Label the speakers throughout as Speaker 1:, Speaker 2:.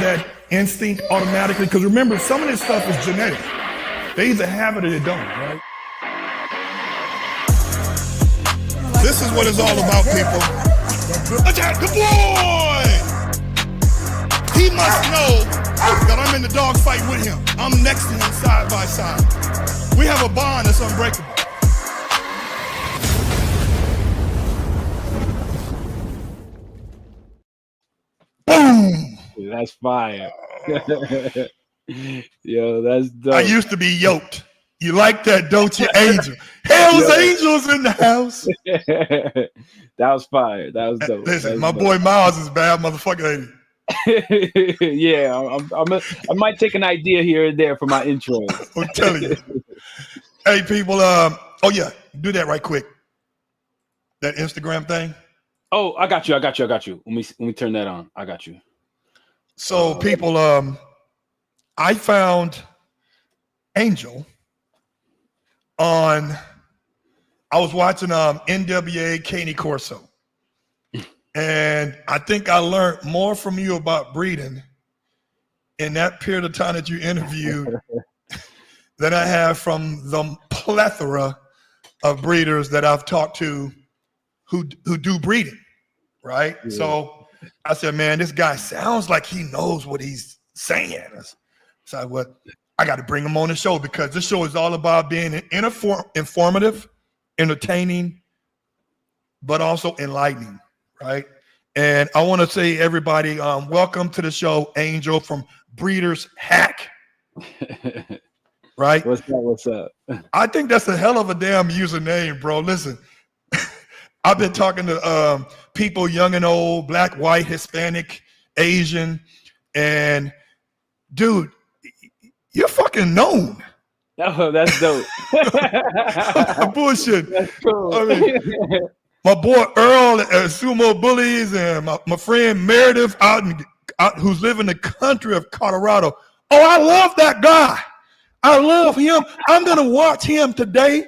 Speaker 1: that instinct automatically? Because remember, some of this stuff is genetic. They either have it or they don't, right? This is what it's all about, people. Attack the boy! He must know that I'm in the dog fight with him. I'm next to him side by side. We have a bond that's unbreakable. Boom!
Speaker 2: That's fire. Yo, that's dope.
Speaker 1: I used to be yoked. You like that, don't you, Angel? Hell's Angels in the house.
Speaker 2: That was fire. That was dope.
Speaker 1: Listen, my boy Miles is bad motherfucker, ain't he?
Speaker 2: Yeah, I might take an idea here and there for my intro.
Speaker 1: I'm telling you. Hey, people. Oh yeah, do that right quick. That Instagram thing.
Speaker 2: Oh, I got you. Let me turn that on. I got you.
Speaker 1: So, people, I found Angel on. I was watching NWA Caney Corso. And I think I learned more from you about breeding in that period of time that you interviewed than I have from the plethora of breeders that I've talked to who do breeding, right? Yeah. So I said, man, this guy sounds like he knows what he's saying. So I got to bring him on the show because this show is all about being informative, entertaining, but also enlightening. Right. And I want to say, everybody, welcome to the show, Angel from Breeders Hack. Right.
Speaker 2: What's up?
Speaker 1: I think that's a hell of a damn username, bro. Listen, I've been talking to people young and old, black, white, Hispanic, Asian, and dude, you're fucking known.
Speaker 2: Oh, that's dope.
Speaker 1: Bullshit.
Speaker 2: That's cool.
Speaker 1: I mean, my boy Earl at Sumo Bullies and my friend Meredith who's living in the country of Colorado. Oh, I love that guy. I love him. I'm going to watch him today.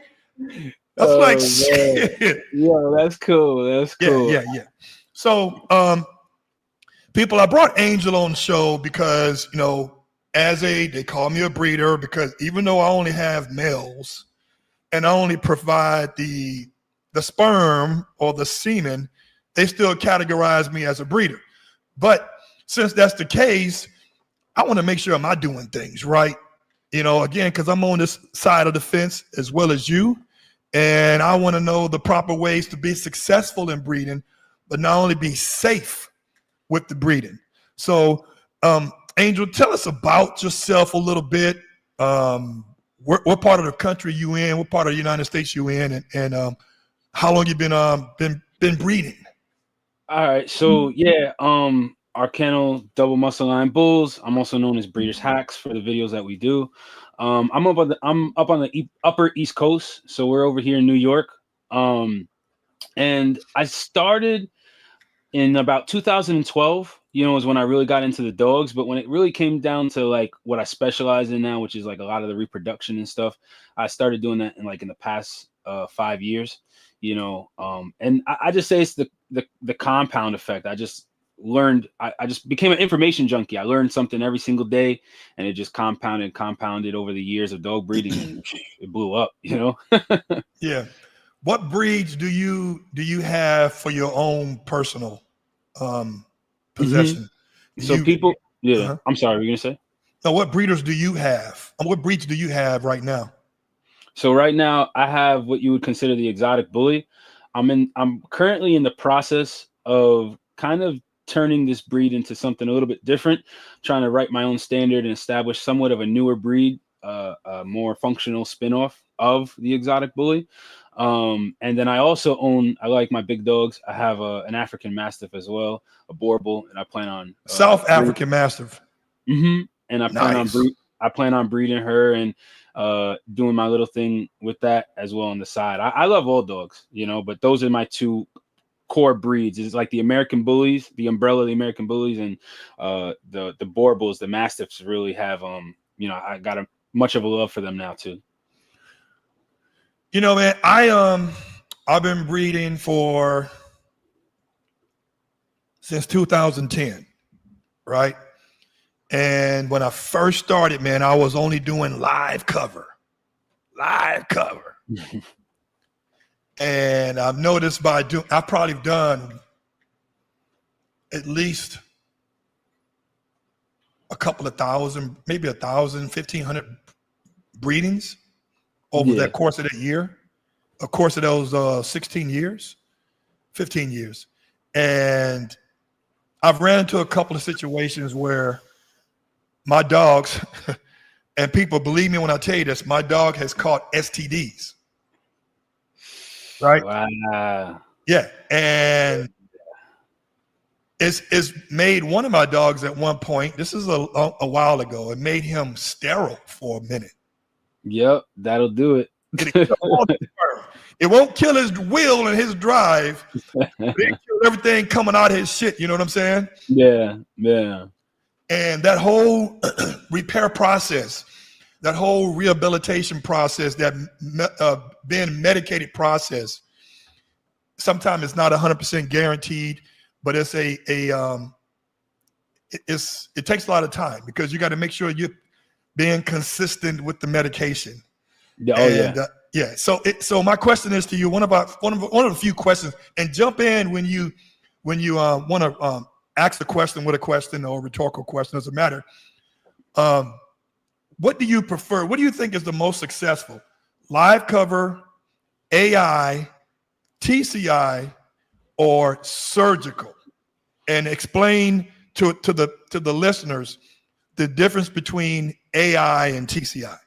Speaker 1: That's shit.
Speaker 2: Yeah, that's cool. That's cool.
Speaker 1: Yeah. So, people, I brought Angel on the show because, they call me a breeder because even though I only have males and I only provide the sperm or the semen, they still categorize me as a breeder. But since that's the case, I want to make sure I'm not doing things right. Again, because I'm on this side of the fence as well as you. And I want to know the proper ways to be successful in breeding, but not only be safe with the breeding. So, Angel, tell us about yourself a little bit. What part of the country you in? What part of the United States you in? And how long you been breeding?
Speaker 2: All right, so our kennel double muscle line bulls. I'm also known as Breeders Hacks for the videos that we do. I'm up on the upper East Coast, so we're over here in New York. And I started in about 2012. Is when I really got into the dogs. But when it really came down to like what I specialize in now, which is like a lot of the reproduction and stuff, I started doing that in the past 5 years. And I just say it's the compound effect. I just learned, I just became an information junkie. I learned something every single day, and it just compounded over the years of dog breeding, and it blew up,
Speaker 1: Yeah. What breeds do you have for your own personal possession?
Speaker 2: So people, I'm sorry, were you gonna say?
Speaker 1: No, what breeders do you have? What breeds do you have right now?
Speaker 2: So right now I have what you would consider the exotic bully. I'm currently in the process of kind of turning this breed into something a little bit different, trying to write my own standard and establish somewhat of a newer breed, a more functional spinoff of the exotic bully. And then I also I like my big dogs. I have an African Mastiff as well, a Boer Bull, and I plan on
Speaker 1: South African Mastiff.
Speaker 2: And I plan on breeding her and doing my little thing with that as well on the side. I love all dogs, but those are my two core breeds. It's like the American Bullies, the umbrella of the American Bullies, and the Boer Bulls, the Mastiffs really have I got much of a love for them now too.
Speaker 1: Man, I've been breeding since 2010, right? And when I first started, man, I was only doing live cover. And I've noticed I've probably done at least a couple of thousand, maybe 1,000, 1,500 breedings over that course of that year, a course of those 16 years, 15 years. And I've ran into a couple of situations where my dogs, and people believe me when I tell you this, my dog has caught STDs. Right?
Speaker 2: Wow.
Speaker 1: Yeah. And it's made one of my dogs at one point, this is a while ago, it made him sterile for a minute.
Speaker 2: Yep, that'll do it.
Speaker 1: It won't kill his will and his drive, but it kills everything coming out of his shit. You know what I'm saying?
Speaker 2: Yeah.
Speaker 1: And that whole repair process, that whole rehabilitation process, that being medicated process, sometimes it's not 100% guaranteed, but it's it takes a lot of time because you got to make sure you're being consistent with the medication. So my question is to you, one of the few questions, and jump in when you want to ask the question with a question or a rhetorical question, doesn't matter. What do you prefer? What do you think is the most successful? Live cover, AI, TCI, or surgical? And explain to the listeners the difference between AI and TCI.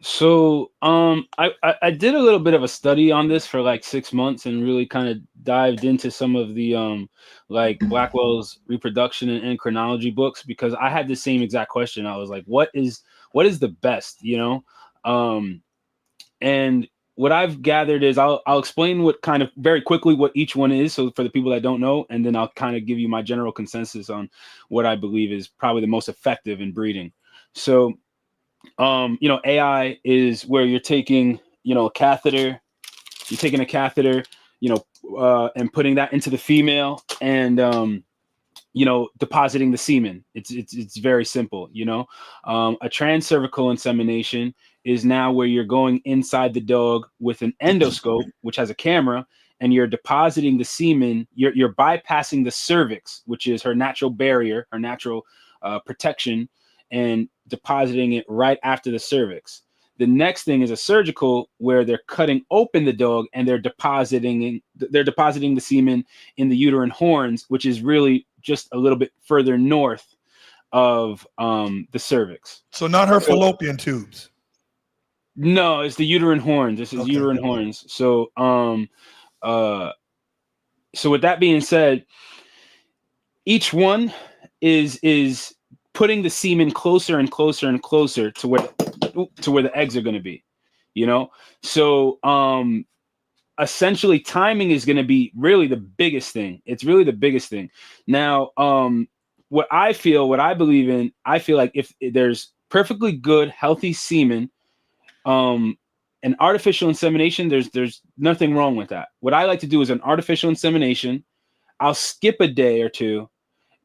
Speaker 2: So I did a little bit of a study on this for like 6 months and really kind of dived into some of the like Blackwell's reproduction and endocrinology books, because I had the same exact question. I was like, what is the best, you know? And what I've gathered is I'll explain what kind of very quickly what each one is, so for the people that don't know, and then I'll kind of give you my general consensus on what I believe is probably the most effective in breeding. So you know, AI is where you're taking, you know, a catheter, you know, and putting that into the female and, you know, depositing the semen. It's very simple, you know. A transcervical insemination is now where you're going inside the dog with an endoscope, which has a camera, and you're depositing the semen. You're bypassing the cervix, which is her natural barrier, her natural protection, and depositing it right after the cervix. The next thing is a surgical, where they're cutting open the dog and they're depositing the semen in the uterine horns, which is really just a little bit further north of the cervix.
Speaker 1: So not her fallopian tubes.
Speaker 2: No, it's the uterine horns. This is uterine horns. So so with that being said, each one is putting the semen closer and closer and closer to where the eggs are going to be, you know? So essentially timing is going to be really the biggest thing. It's really the biggest thing. Now, what I believe in, I feel like if there's perfectly good, healthy semen, an artificial insemination, there's nothing wrong with that. What I like to do is an artificial insemination. I'll skip a day or two,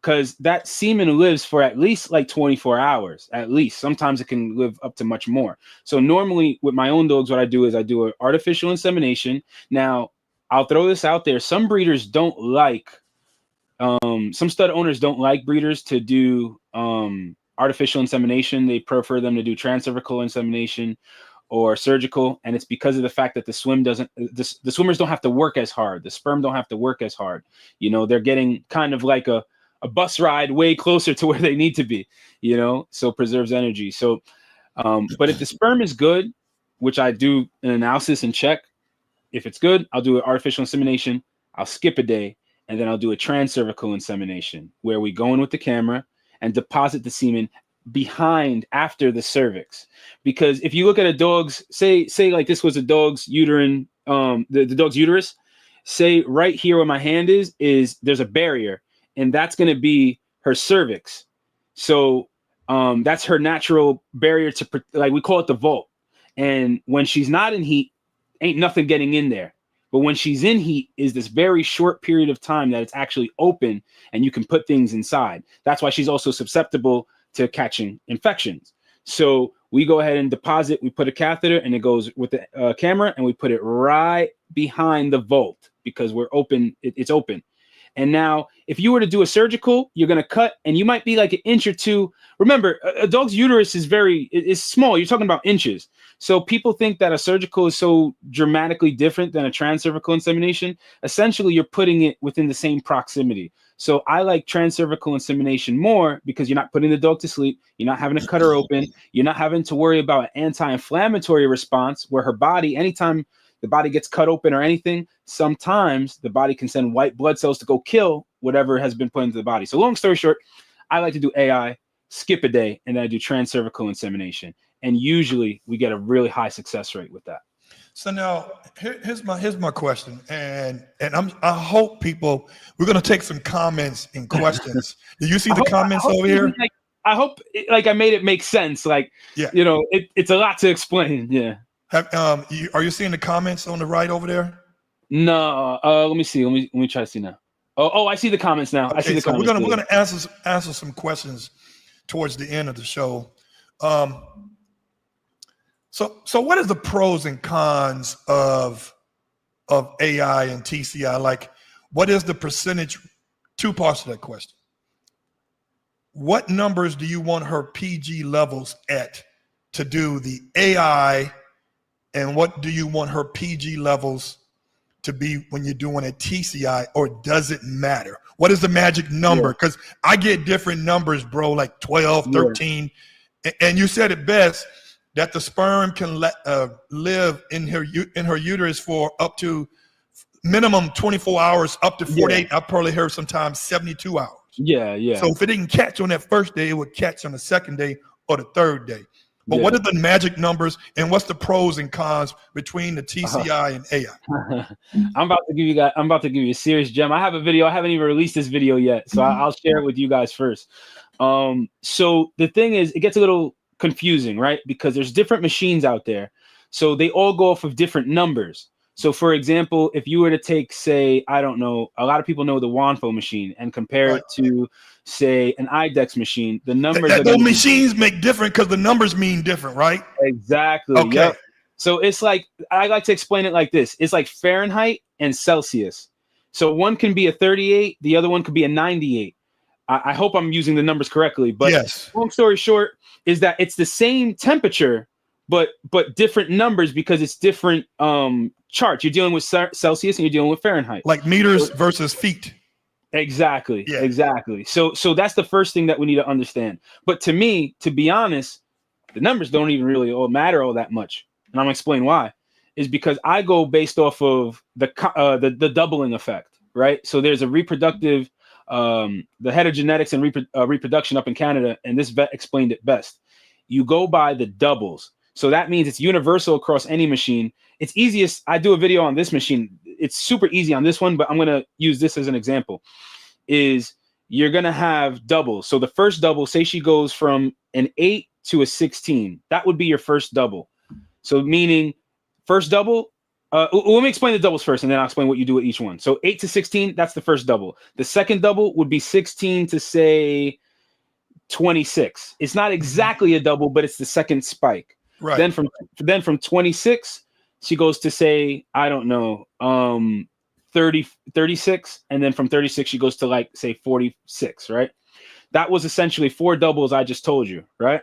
Speaker 2: because that semen lives for at least like 24 hours, at least. Sometimes it can live up to much more. So normally with my own dogs, what I do is I do an artificial insemination. Now, I'll throw this out there. Some breeders don't like, some stud owners don't like breeders to do artificial insemination. They prefer them to do transcervical insemination or surgical. And it's because of the fact that the swimmers don't have to work as hard. The sperm don't have to work as hard. You know, they're getting kind of like a bus ride way closer to where they need to be, you know, so preserves energy. So, but if the sperm is good, which I do an analysis and check, if it's good, I'll do an artificial insemination. I'll skip a day, and then I'll do a transcervical insemination, where we go in with the camera and deposit the semen behind after the cervix. Because if you look at a dog's, say like this was a dog's uterine, the dog's uterus, say right here where my hand is there's a barrier, and that's going to be her cervix. So that's her natural barrier like we call it the vault. And when she's not in heat, ain't nothing getting in there. But when she's in heat is this very short period of time that it's actually open and you can put things inside. That's why she's also susceptible to catching infections. So we go ahead and deposit, we put a catheter and it goes with the camera and we put it right behind the vault because we're open, it's open. And now if you were to do a surgical, you're going to cut and you might be like an inch or two. Remember, a dog's uterus is small. You're talking about inches. So people think that a surgical is so dramatically different than a transcervical insemination. Essentially, you're putting it within the same proximity. So I like transcervical insemination more because you're not putting the dog to sleep. You're not having to cut her open. You're not having to worry about an anti-inflammatory response where her body, anytime the body gets cut open or anything, sometimes the body can send white blood cells to go kill whatever has been put into the body. So long story short, I like to do AI, skip a day, and then I do transcervical insemination. And usually we get a really high success rate with that.
Speaker 1: So now here's my question, and I hope people, we're going to take some comments and questions. Do you see the comments over here?
Speaker 2: I hope I made it make sense. Like,
Speaker 1: yeah,
Speaker 2: it's a lot to explain. Yeah.
Speaker 1: Are you seeing the comments on the right over there?
Speaker 2: No. Let me see. Let me try to see now. Oh, I see the comments now.
Speaker 1: Okay,
Speaker 2: I see the comments.
Speaker 1: We're gonna answer some questions towards the end of the show. So what is the pros and cons of AI and TCI? Like, what is the percentage? Two parts of that question. What numbers do you want her PG levels at to do the AI, and what do you want her PG levels to be when you're doing a TCI, or does it matter? What is the magic number? Because I get different numbers, bro, like 12, 13. Yeah. And you said it best, that the sperm can live in her uterus for up to minimum 24 hours, up to 48. Yeah. I've probably heard sometimes 72 hours.
Speaker 2: Yeah.
Speaker 1: So if it didn't catch on that first day, it would catch on the second day or the third day. But what are the magic numbers, and what's the pros and cons between the TCI and AI?
Speaker 2: I'm about to give you a serious gem. I have a video. I haven't even released this video yet, so I'll share it with you guys first. So the thing is, it gets a little confusing, right? Because there's different machines out there, so they all go off of different numbers. So, for example, if you were to take, say, I don't know, a lot of people know the Wanfo machine and compare it to, say, an IDEX machine, the numbers
Speaker 1: those machines make different because the numbers mean different, right?
Speaker 2: Exactly.
Speaker 1: Okay.
Speaker 2: Yep. So it's like, I like to explain it like this. It's like Fahrenheit and Celsius. So one can be a 38, the other one could be a 98. I hope I'm using the numbers correctly, but
Speaker 1: yes.
Speaker 2: Long story short is that it's the same temperature, but different numbers because it's different charts. You're dealing with Celsius and you're dealing with Fahrenheit.
Speaker 1: Like meters versus feet.
Speaker 2: Exactly.
Speaker 1: Yeah.
Speaker 2: Exactly. So that's the first thing that we need to understand. But to me, to be honest, the numbers don't even really matter all that much. And I'm gonna explain why. Is because I go based off of the doubling effect, right? So there's a reproductive, the head of genetics and reproduction up in Canada, and this vet explained it best. You go by the doubles. So that means it's universal across any machine. It's easiest. I do a video on this machine. It's super easy on this one, but I'm going to use this as an example. Is you're going to have doubles. So the first double, say she goes from an 8 to a 16. That would be your first double. So meaning first double, let me explain the doubles first, and then I'll explain what you do with each one. So 8 to 16, that's the first double. The second double would be 16 to, say, 26. It's not exactly a double, but it's the second spike.
Speaker 1: Right.
Speaker 2: Then from 26, she goes to, say, I don't know, 36. And then from 36, she goes to, like, say 46, right? That was essentially 4 doubles I just told you, right?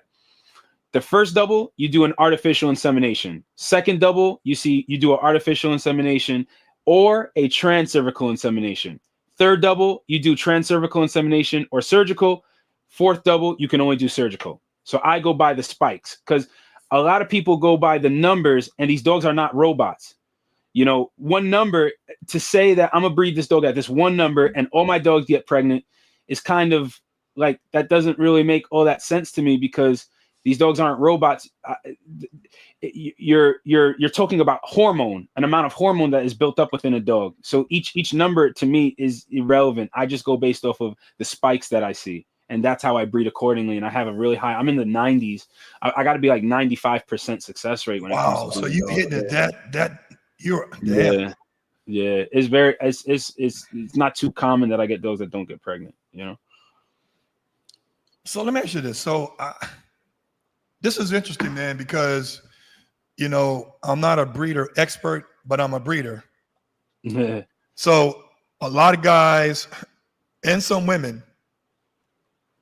Speaker 2: The first double, you do an artificial insemination. Second double, you do an artificial insemination or a transcervical insemination. Third double, you do transcervical insemination or surgical. Fourth double, you can only do surgical. So I go by the spikes because a lot of people go by the numbers, and these dogs are not robots. You know, one number, to say that I'm gonna breed this dog at this one number and all my dogs get pregnant is kind of like, that doesn't really make all that sense to me because these dogs aren't robots. You're talking about hormone, an amount of hormone that is built up within a dog. So each number to me is irrelevant. I just go based off of the spikes that I see. And that's how I breed accordingly. And I have a really high, I'm in the 90s. I got to be like 95% success rate when it comes to
Speaker 1: so you hitting it you're
Speaker 2: yeah. Yeah, it's very it's not too common that I get those that don't get pregnant, you know.
Speaker 1: So let me ask you this. So this is interesting, man, because you know I'm not a breeder expert, but I'm a breeder. So a lot of guys and some women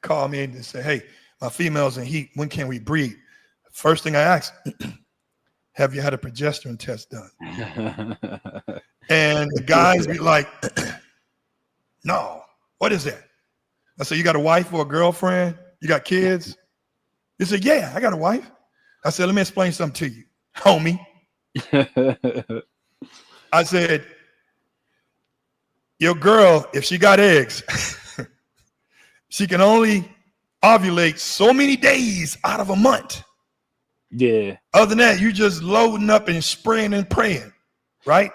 Speaker 1: call me and say, "Hey, my female's in heat. When can we breed?" First thing I ask, "Have you had a progesterone test done?" And the guys be like, "No, what is that?" I said, "You got a wife or a girlfriend? You got kids?" They said, "Yeah, I got a wife." I said, "Let me explain something to you, homie." I said, "Your girl, if she got eggs, she can only ovulate so many days out of a month.
Speaker 2: Yeah.
Speaker 1: Other than that, you just loading up and spraying and praying, right?"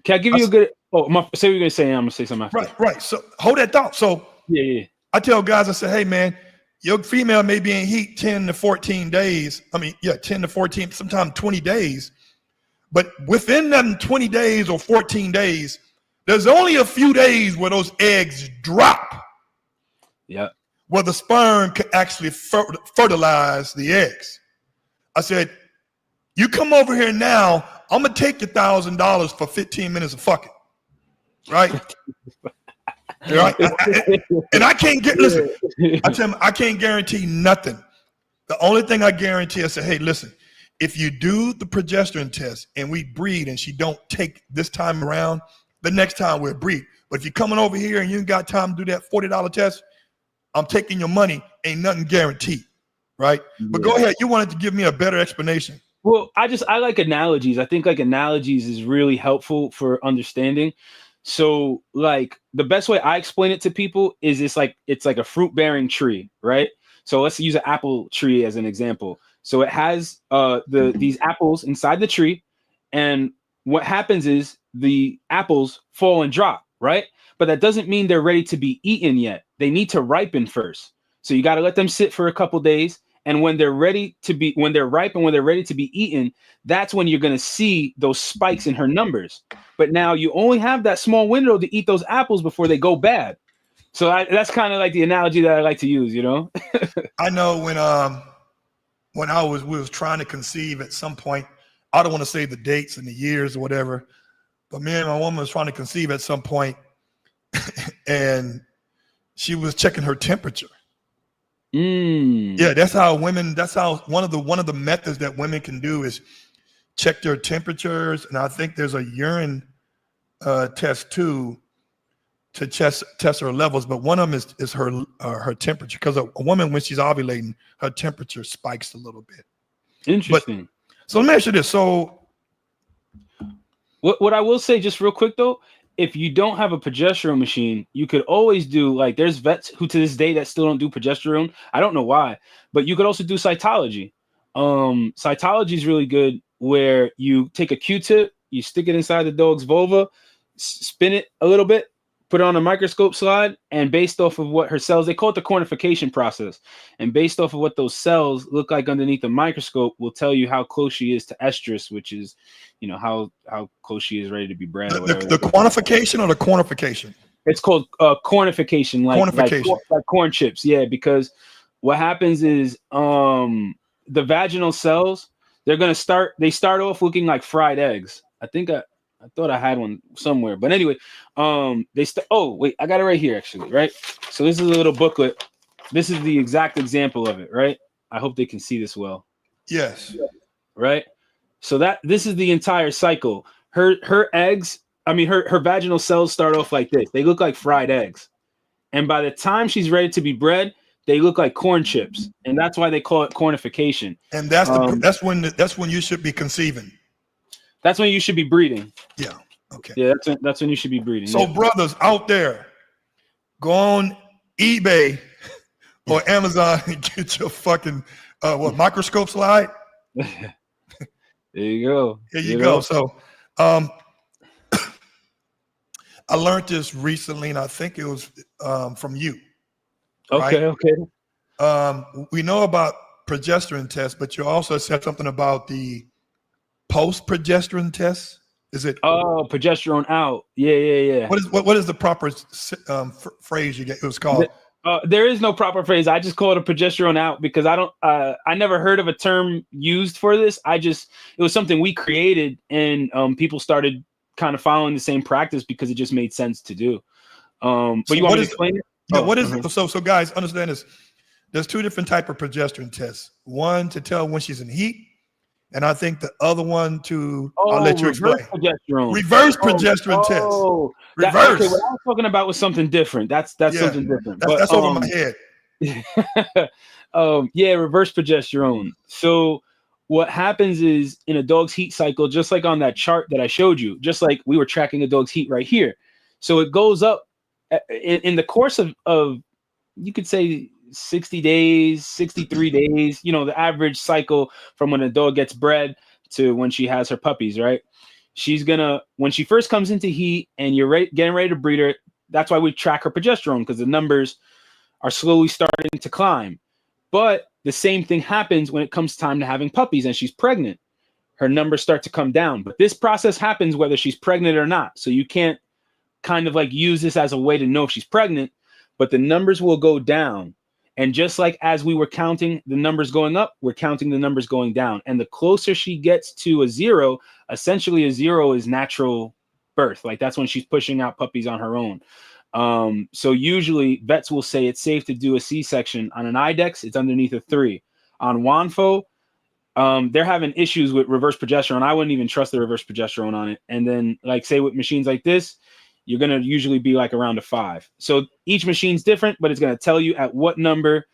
Speaker 2: Can I give you a good? Oh, say what you're gonna say. I'm gonna say something after.
Speaker 1: Right. So hold that thought. So
Speaker 2: yeah.
Speaker 1: I tell guys, I say, "Hey, man, your female may be in heat 10 to 14 days. I mean, 10 to 14, sometimes 20 days. But within them 20 days or 14 days, there's only a few days where those eggs drop.
Speaker 2: Yeah.
Speaker 1: Where the sperm can actually fertilize the eggs." I said, "You come over here now, I'm going to take your $1,000 for 15 minutes of fucking." Right? Right? And I can't listen, I tell them, I can't guarantee nothing. The only thing I guarantee, I say, "Hey, listen, if you do the progesterone test and we breed and she don't take this time around, the next time we'll breed. But if you're coming over here and you ain't got time to do that $40 test, I'm taking your money. Ain't nothing guaranteed." Right? Yeah. But go ahead. You wanted to give me a better explanation.
Speaker 2: Well, I like analogies. I think like analogies is really helpful for understanding. So like the best way I explain it to people is it's like a fruit bearing tree, right? So let's use an apple tree as an example. So it has these apples inside the tree, and what happens is the apples fall and drop, right? But that doesn't mean they're ready to be eaten yet. They need to ripen first. So you got to let them sit for a couple days. And when they're ripe and when they're ready to be eaten, that's when you're going to see those spikes in her numbers. But now you only have that small window to eat those apples before they go bad. So that's kind of like the analogy that I like to use, you know?
Speaker 1: I know when we was trying to conceive at some point, I don't want to say the dates and the years or whatever, but me and my woman was trying to conceive at some point, and she was checking her temperature. Yeah, that's how one of the methods that women can do is check their temperatures. And I think there's a urine test too to test her levels. But one of them is her temperature, because a woman, when she's ovulating, her temperature spikes a little bit.
Speaker 2: Interesting.
Speaker 1: So let me ask you this. So
Speaker 2: what I will say just real quick though, if you don't have a progesterone machine, you could always do, like, there's vets who to this day that still don't do progesterone. I don't know why, but you could also do cytology. Cytology is really good, where you take a Q-tip, you stick it inside the dog's vulva, spin it a little bit, put it on a microscope slide, and based off of what her cells, they call it the cornification process, and based off of what those cells look like underneath the microscope will tell you how close she is to estrus, which is, you know, how close she is ready to be bred.
Speaker 1: The quantification or the cornification?
Speaker 2: It's called cornification, like corn chips. Yeah, because what happens is the vaginal cells, they start off looking like fried eggs. I thought I had one somewhere, but anyway, oh wait, I got it right here actually, right? So this is a little booklet. This is the exact example of it, right? I hope they can see this well.
Speaker 1: Yes.
Speaker 2: Right. So this is the entire cycle. Her eggs, her vaginal cells start off like this. They look like fried eggs, and by the time she's ready to be bred, they look like corn chips, and that's why they call it cornification.
Speaker 1: And that's when you should be conceiving.
Speaker 2: That's when you should be breeding.
Speaker 1: Yeah. Okay.
Speaker 2: Yeah, that's when you should be breeding.
Speaker 1: So brothers out there, go on eBay or Amazon and get your fucking microscope slide.
Speaker 2: There you go.
Speaker 1: Here you go. So I learned this recently, and I think it was from you.
Speaker 2: Okay.
Speaker 1: Right? Okay. We know about progesterone tests, but you also said something about the post-progesterone tests. Is it?
Speaker 2: Oh, progesterone out. Yeah.
Speaker 1: What is the proper phrase you get? It was called.
Speaker 2: There is no proper phrase. I just call it a progesterone out because I never heard of a term used for this. It was something we created, and people started kind of following the same practice because it just made sense to do. But
Speaker 1: So
Speaker 2: you want me to explain it?
Speaker 1: Yeah. What is so guys, understand this. There's two different type of progesterone tests. One to tell when she's in heat, and I think the other one I'll let you explain.
Speaker 2: Progesterone.
Speaker 1: Reverse progesterone test. Reverse.
Speaker 2: Okay, what I was talking about was something different. That's something different.
Speaker 1: That's over my head.
Speaker 2: Reverse progesterone. So what happens is in a dog's heat cycle, just like on that chart that I showed you, just like we were tracking a dog's heat right here. So it goes up in the course of you could say 60 days, 63 days, the average cycle from when a dog gets bred to when she has her puppies, right? When she first comes into heat and you're getting ready to breed her, that's why we track her progesterone, because the numbers are slowly starting to climb. But the same thing happens when it comes time to having puppies and she's pregnant. Her numbers start to come down. But this process happens whether she's pregnant or not. So you can't kind of like use this as a way to know if she's pregnant, but the numbers will go down. And just like as we were counting the numbers going up, we're counting the numbers going down. And the closer she gets to a zero, essentially a zero is natural birth. Like that's when she's pushing out puppies on her own. So usually vets will say it's safe to do a C-section. On an IDEX, it's underneath a 3. On WANFO, they're having issues with reverse progesterone. I wouldn't even trust the reverse progesterone on it. And then like say with machines like this, you're going to usually be like around a 5. So each machine's different, but it's going to tell you at what number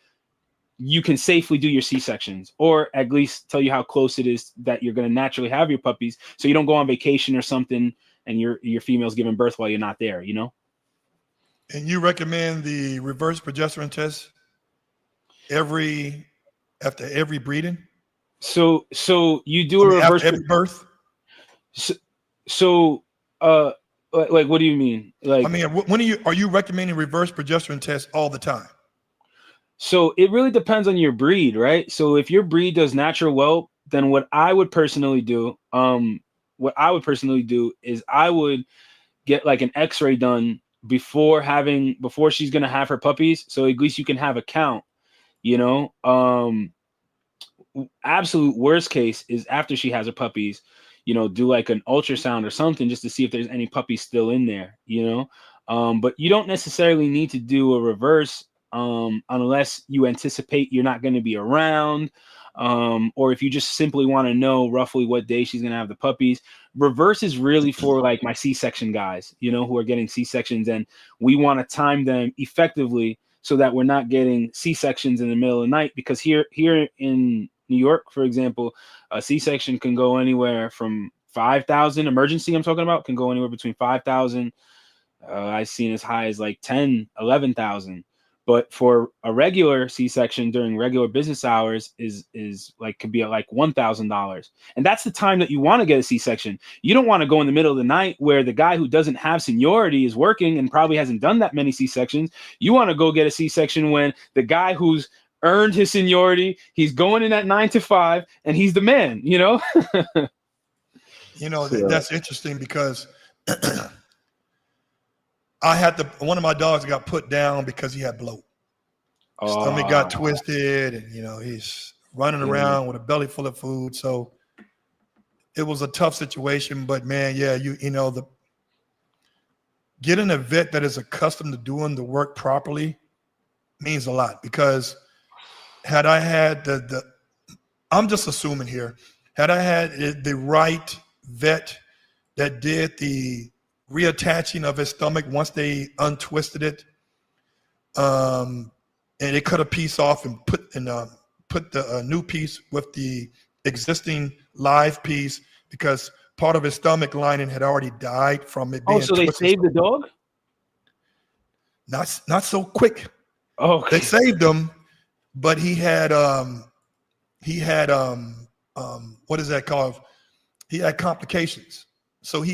Speaker 2: you can safely do your C-sections, or at least tell you how close it is that you're going to naturally have your puppies. So you don't go on vacation or something and your female's giving birth while you're not there, And
Speaker 1: you recommend the reverse progesterone test after every breeding?
Speaker 2: So you do a reverse
Speaker 1: after every birth?
Speaker 2: Like, what do you mean? Like,
Speaker 1: I mean, when are you recommending reverse progesterone tests all the time?
Speaker 2: So it really depends on your breed, right? So if your breed does natural whelp, then what I would personally do is I would get like an X-ray done before she's gonna have her puppies, so at least you can have a count. Absolute worst case is after she has her puppies, do like an ultrasound or something just to see if there's any puppies still in there, but you don't necessarily need to do a reverse unless you anticipate you're not going to be around, or if you just simply want to know roughly what day she's going to have the puppies. Reverse is really for like my C-section guys, who are getting C-sections, and we want to time them effectively so that we're not getting C-sections in the middle of the night, because here in New York, for example, a C-section can go anywhere from 5,000 emergency. I'm talking about can go anywhere between 5,000. I've seen as high as like 10, 11,000. But for a regular C-section during regular business hours is like could be at like $1,000. And that's the time that you want to get a C-section. You don't want to go in the middle of the night where the guy who doesn't have seniority is working and probably hasn't done that many C-sections. You want to go get a C-section when the guy who's earned his seniority, he's going in at 9 to 5, and he's the man,
Speaker 1: That's interesting because one of my dogs got put down because he had bloat. Stomach got twisted, and he's running around with a belly full of food. So it was a tough situation. But man, yeah, getting a vet that is accustomed to doing the work properly means a lot, because had I had I'm just assuming here, had I had the right vet that did the reattaching of his stomach once they untwisted it, and they cut a piece off and put the new piece with the existing live piece, because part of his stomach lining had already died from it being
Speaker 2: so they saved the dog?
Speaker 1: Not so quick.
Speaker 2: Oh, okay.
Speaker 1: They saved him, but he had what is that called? He had complications. So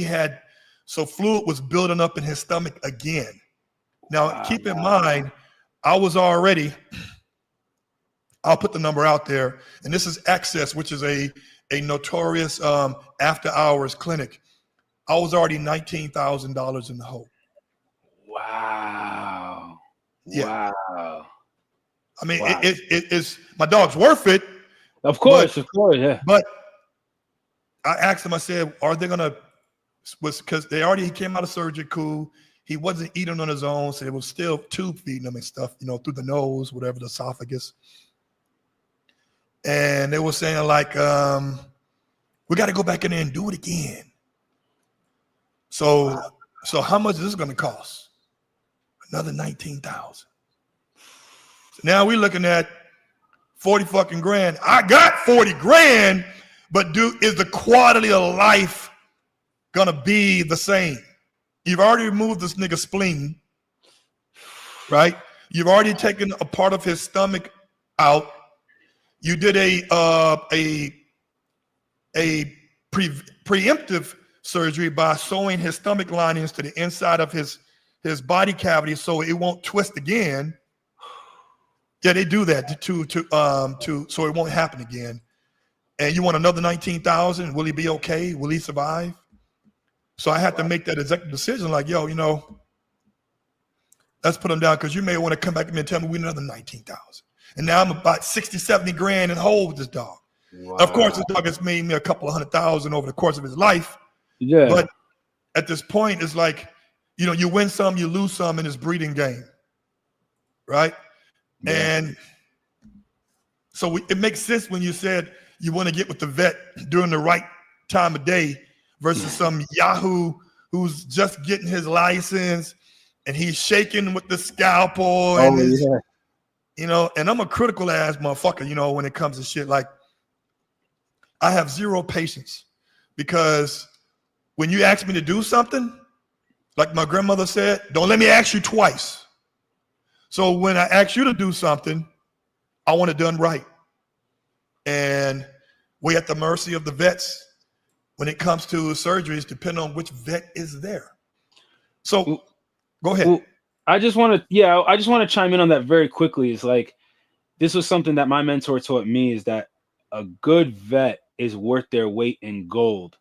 Speaker 1: fluid was building up in his stomach again. Now, keep in mind, I'll put the number out there, and this is Access, which is a notorious after hours clinic. I was already $19,000 in the hole.
Speaker 2: Wow.
Speaker 1: Yeah.
Speaker 2: Wow.
Speaker 1: I mean,
Speaker 2: Wow.
Speaker 1: it's my dog's worth it.
Speaker 2: Of course, yeah.
Speaker 1: But I asked him, I said, are they gonna, because he came out of surgery, cool. He wasn't eating on his own, so it was still tube feeding him and stuff, through the nose, whatever, the esophagus. And they were saying like, we got to go back in there and do it again. So how much is this going to cost? Another 19,000. So now we're looking at 40 fucking grand. I got 40 grand, but is the quality of life gonna be the same? You've already removed this nigga spleen, right? You've already taken a part of his stomach out. You did a preemptive surgery by sewing his stomach linings to the inside of his body cavity so it won't twist again. Yeah, they do that to so it won't happen again. And you want another 19,000? Will he be okay? Will he survive? So I had to make that executive decision, like, yo, let's put him down, because you may want to come back to me and tell me we need another 19,000. And now I'm about 60, 70 grand in hole with this dog. Wow. Of course, this dog has made me a couple of $100,000 over the course of his life. Yeah. But at this point, it's like, you win some, you lose some in this breeding game, right? Yeah. And so it makes sense when you said you want to get with the vet during the right time of day versus some Yahoo who's just getting his license and he's shaking with the scalpel and and I'm a critical ass motherfucker, when it comes to shit. Like, I have zero patience, because when you ask me to do something, like my grandmother said, don't let me ask you twice. So when I ask you to do something, I want it done right. And we're at the mercy of the vets when it comes to surgeries, depending on which vet is there. So go ahead.
Speaker 2: Well, I just want to chime in on that very quickly. It's like, this was something that my mentor taught me, is that a good vet is worth their weight in gold.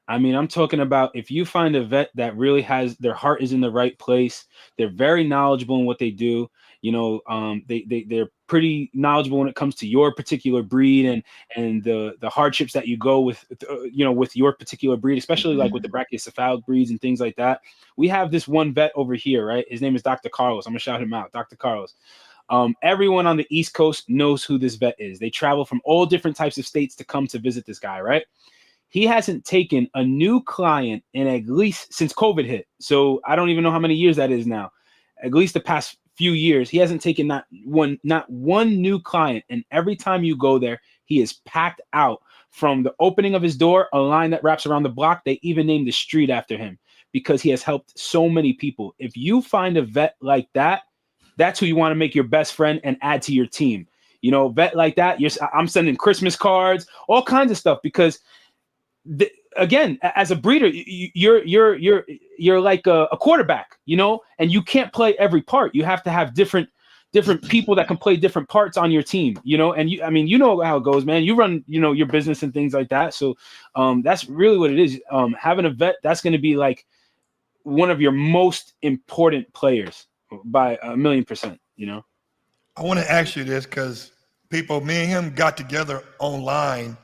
Speaker 2: I mean, I'm talking about, if you find a vet that really has, their heart is in the right place, they're very knowledgeable in what they do. They're pretty knowledgeable when it comes to your particular breed and the hardships that you go with, with your particular breed, especially like with the brachycephalic breeds and things like that. We have this one vet over here, right? His name is Dr. Carlos. I'm gonna shout him out, Dr. Carlos. Everyone on the East Coast knows who this vet is. They travel from all different types of states to come to visit this guy, right? He hasn't taken a new client in at least since COVID hit. So I don't even know how many years that is now. At least the past few years, he hasn't taken not one new client. And every time you go there, he is packed out. From the opening of his door, a line that wraps around the block. They even named the street after him, because he has helped so many people. If you find a vet like that, that's who you want to make your best friend and add to your team. Vet like that, I'm sending Christmas cards, all kinds of stuff, because again, as a breeder, you're like a quarterback, and you can't play every part. You have to have different people that can play different parts on your team, and you know how it goes, man. You run, your business and things like that. So that's really what it is. Having a vet, that's going to be like one of your most important players by 1,000,000%,
Speaker 1: I want to ask you this, because me and him got together online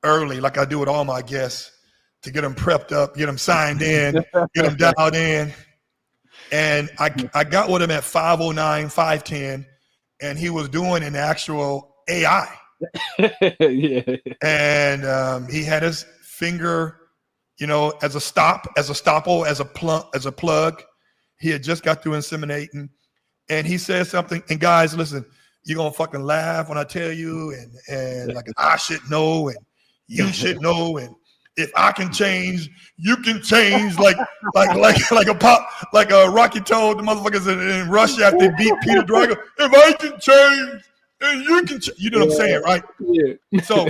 Speaker 1: early, like I do with all my guests, to get them prepped up, get them signed in, get them dialed in. And I got with him at 5:09, 5:10, and he was doing an actual AI. Yeah. And he had his finger, as a stop, as a stopple, as a plug. He had just got through inseminating, and he said something. And guys, listen, you're gonna fucking laugh when I tell you, and like, I should know, and you should know, and if I can change, you can change. Like a Rocky told the motherfuckers in Russia after they beat Peter Drago. If I can change, then you can change. You know what I'm saying, right? Yeah. So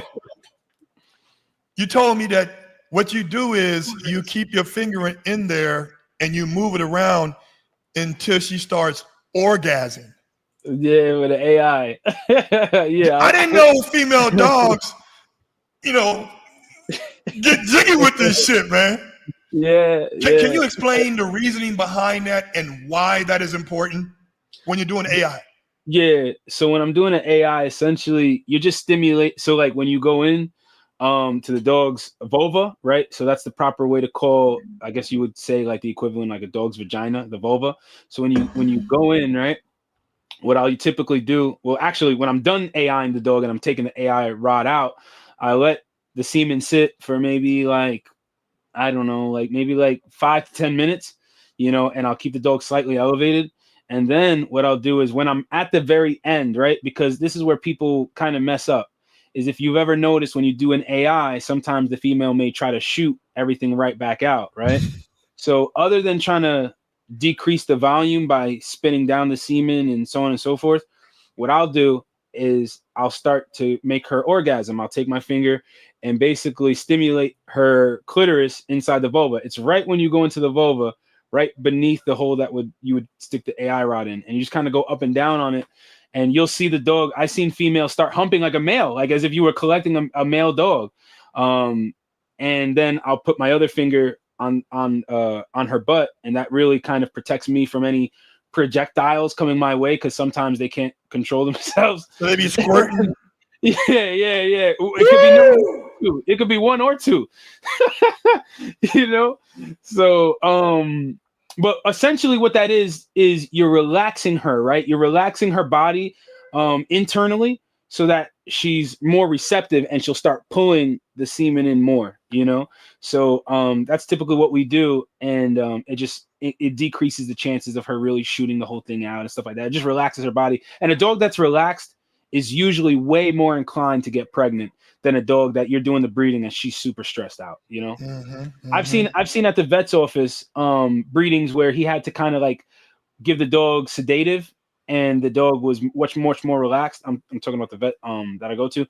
Speaker 1: you told me that what you do is you keep your finger in there and you move it around until she starts orgasming.
Speaker 2: Yeah, with the AI. Yeah.
Speaker 1: I didn't know female dogs, get jiggy with this shit, man.
Speaker 2: Yeah,
Speaker 1: Can you explain the reasoning behind that and why that is important when you're doing AI?
Speaker 2: Yeah. So when I'm doing an AI, essentially you just stimulate. So like when you go in to the dog's vulva, right? So that's the proper way to call, I guess you would say like the equivalent like a dog's vagina, the vulva. So when you go in, right? What I'll typically do, well, actually, when I'm done AIing the dog and I'm taking the AI rod out, I let the semen sit for maybe like, I don't know, like maybe like 5 to 10 minutes, and I'll keep the dog slightly elevated. And then what I'll do is when I'm at the very end, right? Because this is where people kind of mess up, is if you've ever noticed when you do an AI, sometimes the female may try to shoot everything right back out, right? So other than trying to decrease the volume by spinning down the semen and so on and so forth, what I'll do is I'll start to make her orgasm. I'll take my finger and basically stimulate her clitoris inside the vulva. It's right when you go into the vulva, right beneath the hole that you would stick the AI rod in, and you just kind of go up and down on it, and you'll see the dog. I've seen females start humping like a male, like as if you were collecting a male dog. And then I'll put my other finger on her butt, and that really kind of protects me from any projectiles coming my way, because sometimes they can't control themselves.
Speaker 1: So they be squirting.
Speaker 2: Yeah. It could be number two. It could be one or two. So but essentially what that is you're relaxing her, right? You're relaxing her body internally, so that she's more receptive and she'll start pulling the semen in more, So that's typically what we do, and it decreases the chances of her really shooting the whole thing out and stuff like that. It just relaxes her body. And a dog that's relaxed is usually way more inclined to get pregnant than a dog that you're doing the breeding and she's super stressed out, I've seen at the vet's office breedings where he had to kind of like give the dog sedative, and the dog was much more relaxed. I'm talking about the vet that I go to,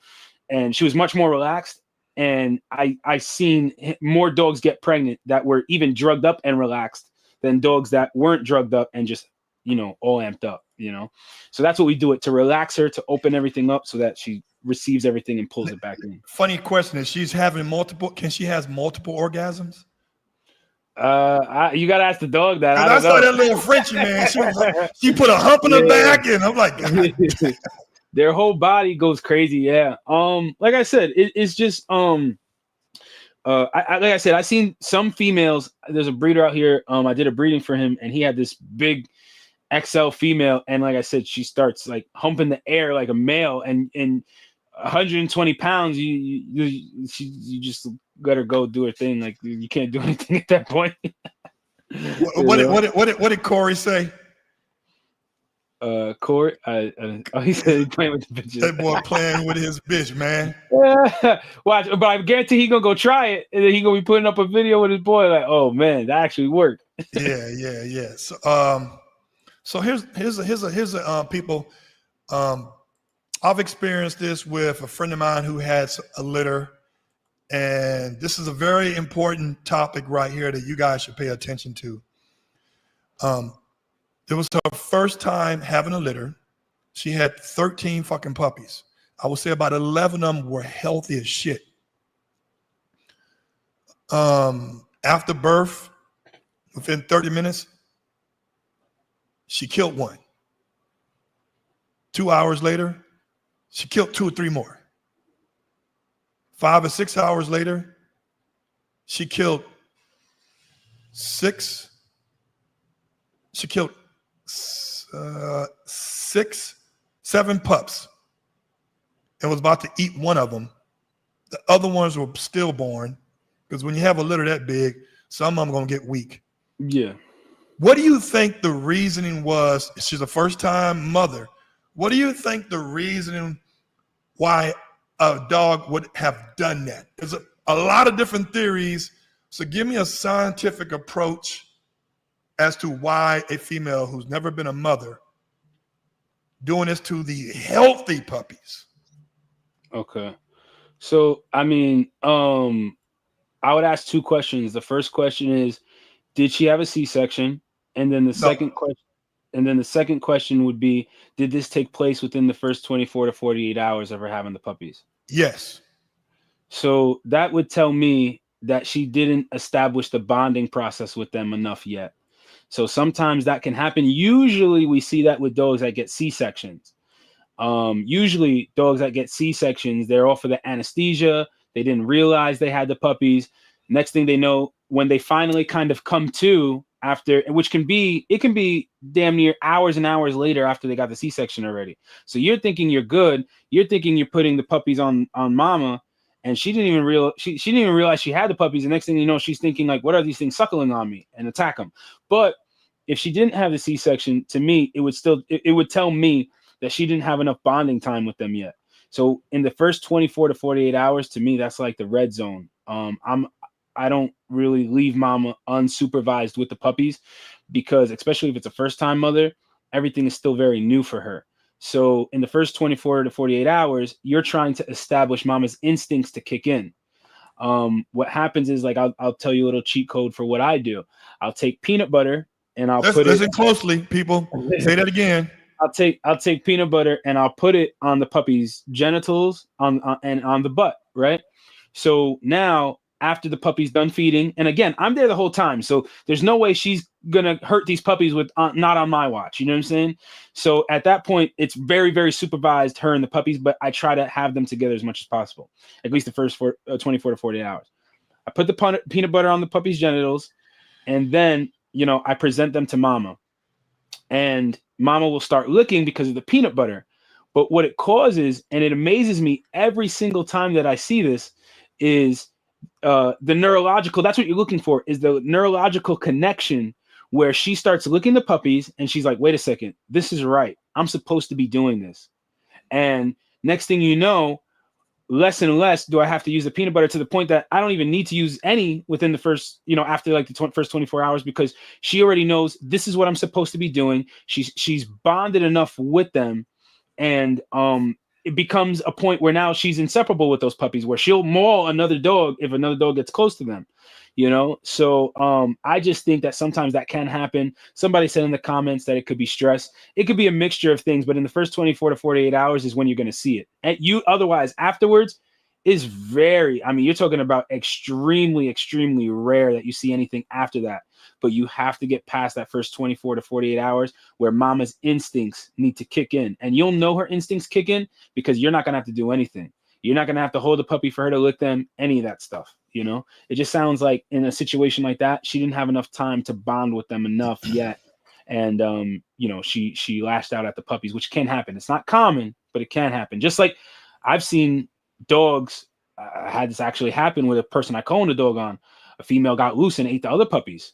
Speaker 2: and she was much more relaxed. And I seen more dogs get pregnant that were even drugged up and relaxed than dogs that weren't drugged up and just all amped up. So that's what we do, it to relax her, to open everything up so that she receives everything and pulls it back in.
Speaker 1: Funny question is, she's having multiple. Can she has multiple orgasms?
Speaker 2: You gotta ask the dog that.
Speaker 1: I saw that little Frenchie, man. She put a hump in her back, and I'm like, God.
Speaker 2: Their whole body goes crazy. Yeah. Like I said, it's just like I said, I've seen some females. There's a breeder out here. I did a breeding for him, and he had this big XL female, and like I said, she starts like humping the air like a male, and 120 pounds. You just let her go do her thing. Like you can't do anything at that point.
Speaker 1: What did Corey say?
Speaker 2: Corey, he said he's playing with the bitches.
Speaker 1: That boy playing with his bitch, man.
Speaker 2: Watch, but I guarantee he's gonna go try it, and then he's gonna be putting up a video with his boy. Like, oh man, that actually worked.
Speaker 1: Yeah. So here's people. I've experienced this with a friend of mine who has a litter, and this is a very important topic right here that you guys should pay attention to. It was her first time having a litter. She had 13 fucking puppies. I would say about 11 of them were healthy as shit. After birth, within 30 minutes, she killed one. 2 hours later, she killed 2 or 3 more. 5 or 6 hours later, she killed 6. She killed 7 pups and was about to eat one of them. The other ones were stillborn, because when you have a litter that big, some of them are going to get weak.
Speaker 2: Yeah.
Speaker 1: What do you think the reasoning was? She's a first-time mother. What do you think the reasoning why a dog would have done that? There's a lot of different theories. So give me a scientific approach as to why a female who's never been a mother doing this to the healthy puppies.
Speaker 2: Okay. So, I mean, I would ask 2 questions. The first question is, did she have a C-section? And then the second question would be, did this take place within the first 24 to 48 hours of her having the puppies?
Speaker 1: Yes.
Speaker 2: So that would tell me that she didn't establish the bonding process with them enough yet. So sometimes that can happen. Usually we see that with dogs that get C-sections. Usually dogs that get C-sections, they're off of the anesthesia. They didn't realize they had the puppies. Next thing they know, when they finally kind of come to after, which can be damn near hours and hours later after they got the C-section already. So you're thinking you're good. You're thinking you're putting the puppies on mama, and she didn't even realize she had the puppies. The next thing you know, she's thinking like, what are these things suckling on me, and attack them. But if she didn't have the C-section, to me, it would tell me that she didn't have enough bonding time with them yet. So in the first 24 to 48 hours, to me, that's like the red zone. I don't really leave mama unsupervised with the puppies, because especially if it's a first time mother, everything is still very new for her. So in the first 24 to 48 hours, you're trying to establish mama's instincts to kick in. What happens is, like, I'll tell you a little cheat code for what I do. I'll take peanut butter and
Speaker 1: listen closely, people. Say that again.
Speaker 2: I'll take peanut butter and I'll put it on the puppy's genitals and on the butt, right? So now after the puppy's done feeding, and again, I'm there the whole time, so there's no way she's gonna hurt these puppies with not on my watch. You know what I'm saying? So at that point, it's very, very supervised, her and the puppies, but I try to have them together as much as possible, at least the first 24 to 48 hours. I put the peanut butter on the puppy's genitals, and then, you know, I present them to mama, and mama will start licking because of the peanut butter. But what it causes, and it amazes me every single time that I see this, is the neurological, that's what you're looking for, is the neurological connection where she starts licking the puppies and she's like, wait a second, this is right. I'm supposed to be doing this. And next thing you know, less and less do I have to use the peanut butter, to the point that I don't even need to use any within the first, you know, after like the first 24 hours, because she already knows this is what I'm supposed to be doing. She's bonded enough with them, and it becomes a point where now she's inseparable with those puppies, where she'll maul another dog if another dog gets close to them, you know? So I just think that sometimes that can happen. Somebody said in the comments that it could be stress. It could be a mixture of things, but in the first 24 to 48 hours is when you're going to see it. And otherwise afterwards is very, I mean, you're talking about extremely, extremely rare that you see anything after that. But you have to get past that first 24 to 48 hours where mama's instincts need to kick in. And you'll know her instincts kick in because you're not going to have to do anything. You're not going to have to hold the puppy for her to lick them, any of that stuff. You know, it just sounds like in a situation like that, she didn't have enough time to bond with them enough yet. And, you know, she lashed out at the puppies, which can happen. It's not common, but it can happen. Just like I've seen dogs, I had this actually happen with a person I co-owned a dog on. A female got loose and ate the other puppies.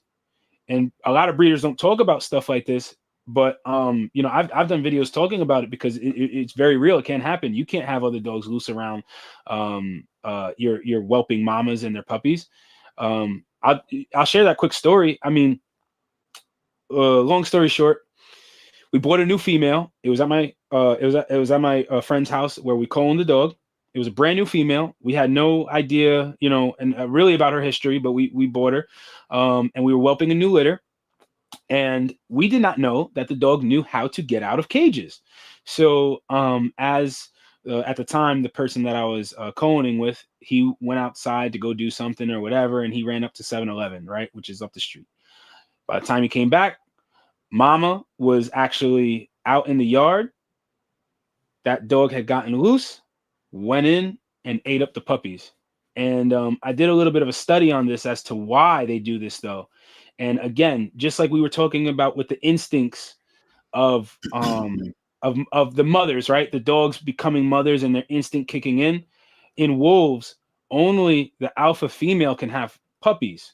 Speaker 2: And a lot of breeders don't talk about stuff like this, but you know, I've done videos talking about it because it's very real. It can happen. You can't have other dogs loose around your whelping mamas and their puppies. I'll share that quick story. I mean, long story short, we bought a new female. It was at my friend's house where we co-owned the dog. It was a brand new female. We had no idea, you know, and really about her history, but we bought her, and we were whelping a new litter, and we did not know that the dog knew how to get out of cages. So at the time, the person that I was co-owning with, he went outside to go do something or whatever, and he ran up to 7-Eleven, right, which is up the street. By the time he came back, mama was actually out in the yard. That dog had gotten loose, went in and ate up the puppies. And I did a little bit of a study on this as to why they do this, though. And again, just like we were talking about with the instincts of the mothers, right? The dogs becoming mothers and their instinct kicking in wolves, only the alpha female can have puppies.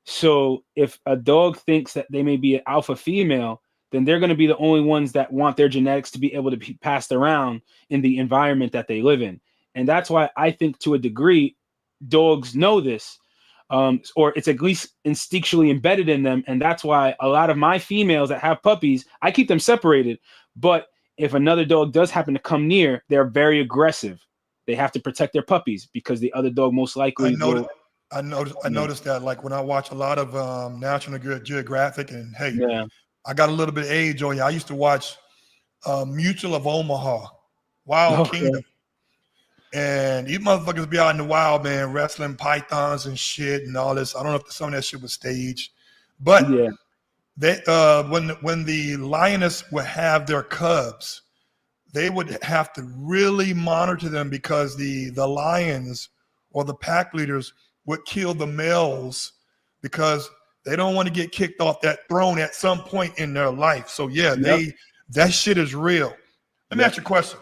Speaker 2: So if a dog thinks that they may be an alpha female, then they're going to be the only ones that want their genetics to be able to be passed around in the environment that they live in. And that's why I think, to a degree, dogs know this, or it's at least instinctually embedded in them. And that's why a lot of my females that have puppies, I keep them separated. But if another dog does happen to come near, they're very aggressive. They have to protect their puppies because the other dog most likely will.
Speaker 1: I noticed that, like, when I watch a lot of National Geographic, and hey, yeah. I got a little bit of age on you. I used to watch Mutual of Omaha, Wild Kingdom. And these motherfuckers be out in the wild, man, wrestling pythons and shit and all this. I don't know if some of that shit was staged, but
Speaker 2: Yeah.
Speaker 1: they when the lioness would have their cubs, they would have to really monitor them because the lions or the pack leaders would kill the males because they don't want to get kicked off that throne at some point in their life. So yeah, that shit is real. Let me ask you a question.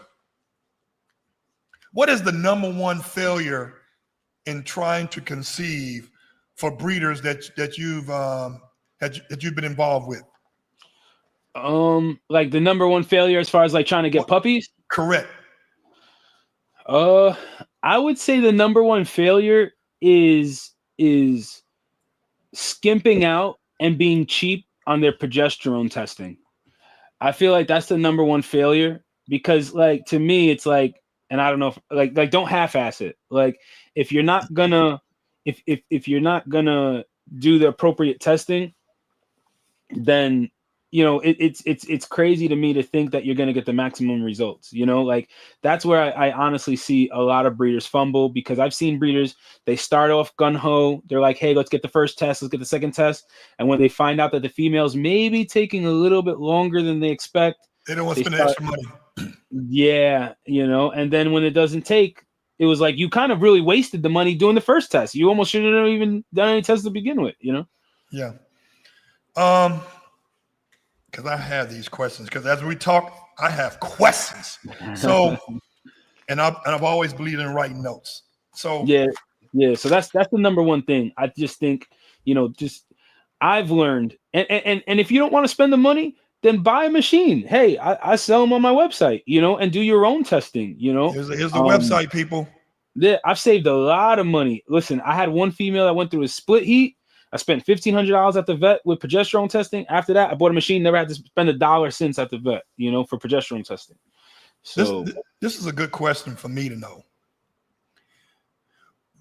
Speaker 1: What is the number one failure in trying to conceive for breeders that you've been involved with?
Speaker 2: Like the number one failure as far as like trying to get puppies?
Speaker 1: Correct.
Speaker 2: I would say the number one failure is skimping out and being cheap on their progesterone testing. I feel like that's the number one failure because like to me it's like, and I don't know if like don't half-ass it. Like if you're not gonna if you're not gonna do the appropriate testing, then you know it's crazy to me to think that you're going to get the maximum results. You know, like that's where I honestly see a lot of breeders fumble because I've seen breeders, they start off gun-ho, they're like, hey, let's get the first test, let's get the second test, and when they find out that the female's maybe taking a little bit longer than they expect,
Speaker 1: they don't want to spend the extra money.
Speaker 2: Yeah, you know, and then when it doesn't take, it was like you kind of really wasted the money doing the first test. You almost shouldn't have even done any tests to begin with, you know?
Speaker 1: Yeah. Because I have these questions. Because as we talk, I have questions. So, and I've always believed in writing notes. So
Speaker 2: yeah. So that's the number one thing. I just think, you know, just I've learned, and if you don't want to spend the money, then buy a machine. Hey, I sell them on my website, you know, and do your own testing. You know,
Speaker 1: here's the website, people.
Speaker 2: Yeah, I've saved a lot of money. Listen, I had one female that went through a split heat. I spent $1,500 at the vet with progesterone testing. After that, I bought a machine. Never had to spend $1 since at the vet, you know, for progesterone testing. So
Speaker 1: this is a good question for me to know.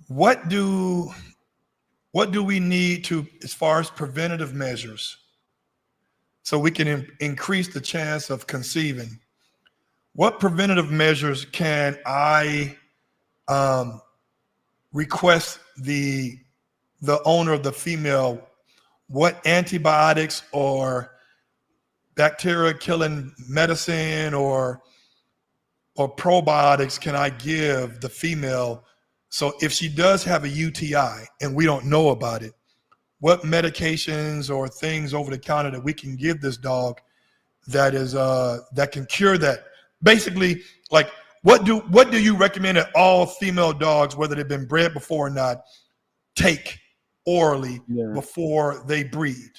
Speaker 1: What do we need to, as far as preventative measures, so we can increase the chance of conceiving? What preventative measures can I request the owner of the female? What antibiotics or bacteria killing medicine or probiotics can I give the female? So if she does have a UTI and we don't know about it, what medications or things over the counter that we can give this dog that is that can cure that? Basically, like what do you recommend that all female dogs, whether they've been bred before or not, take orally before they breed?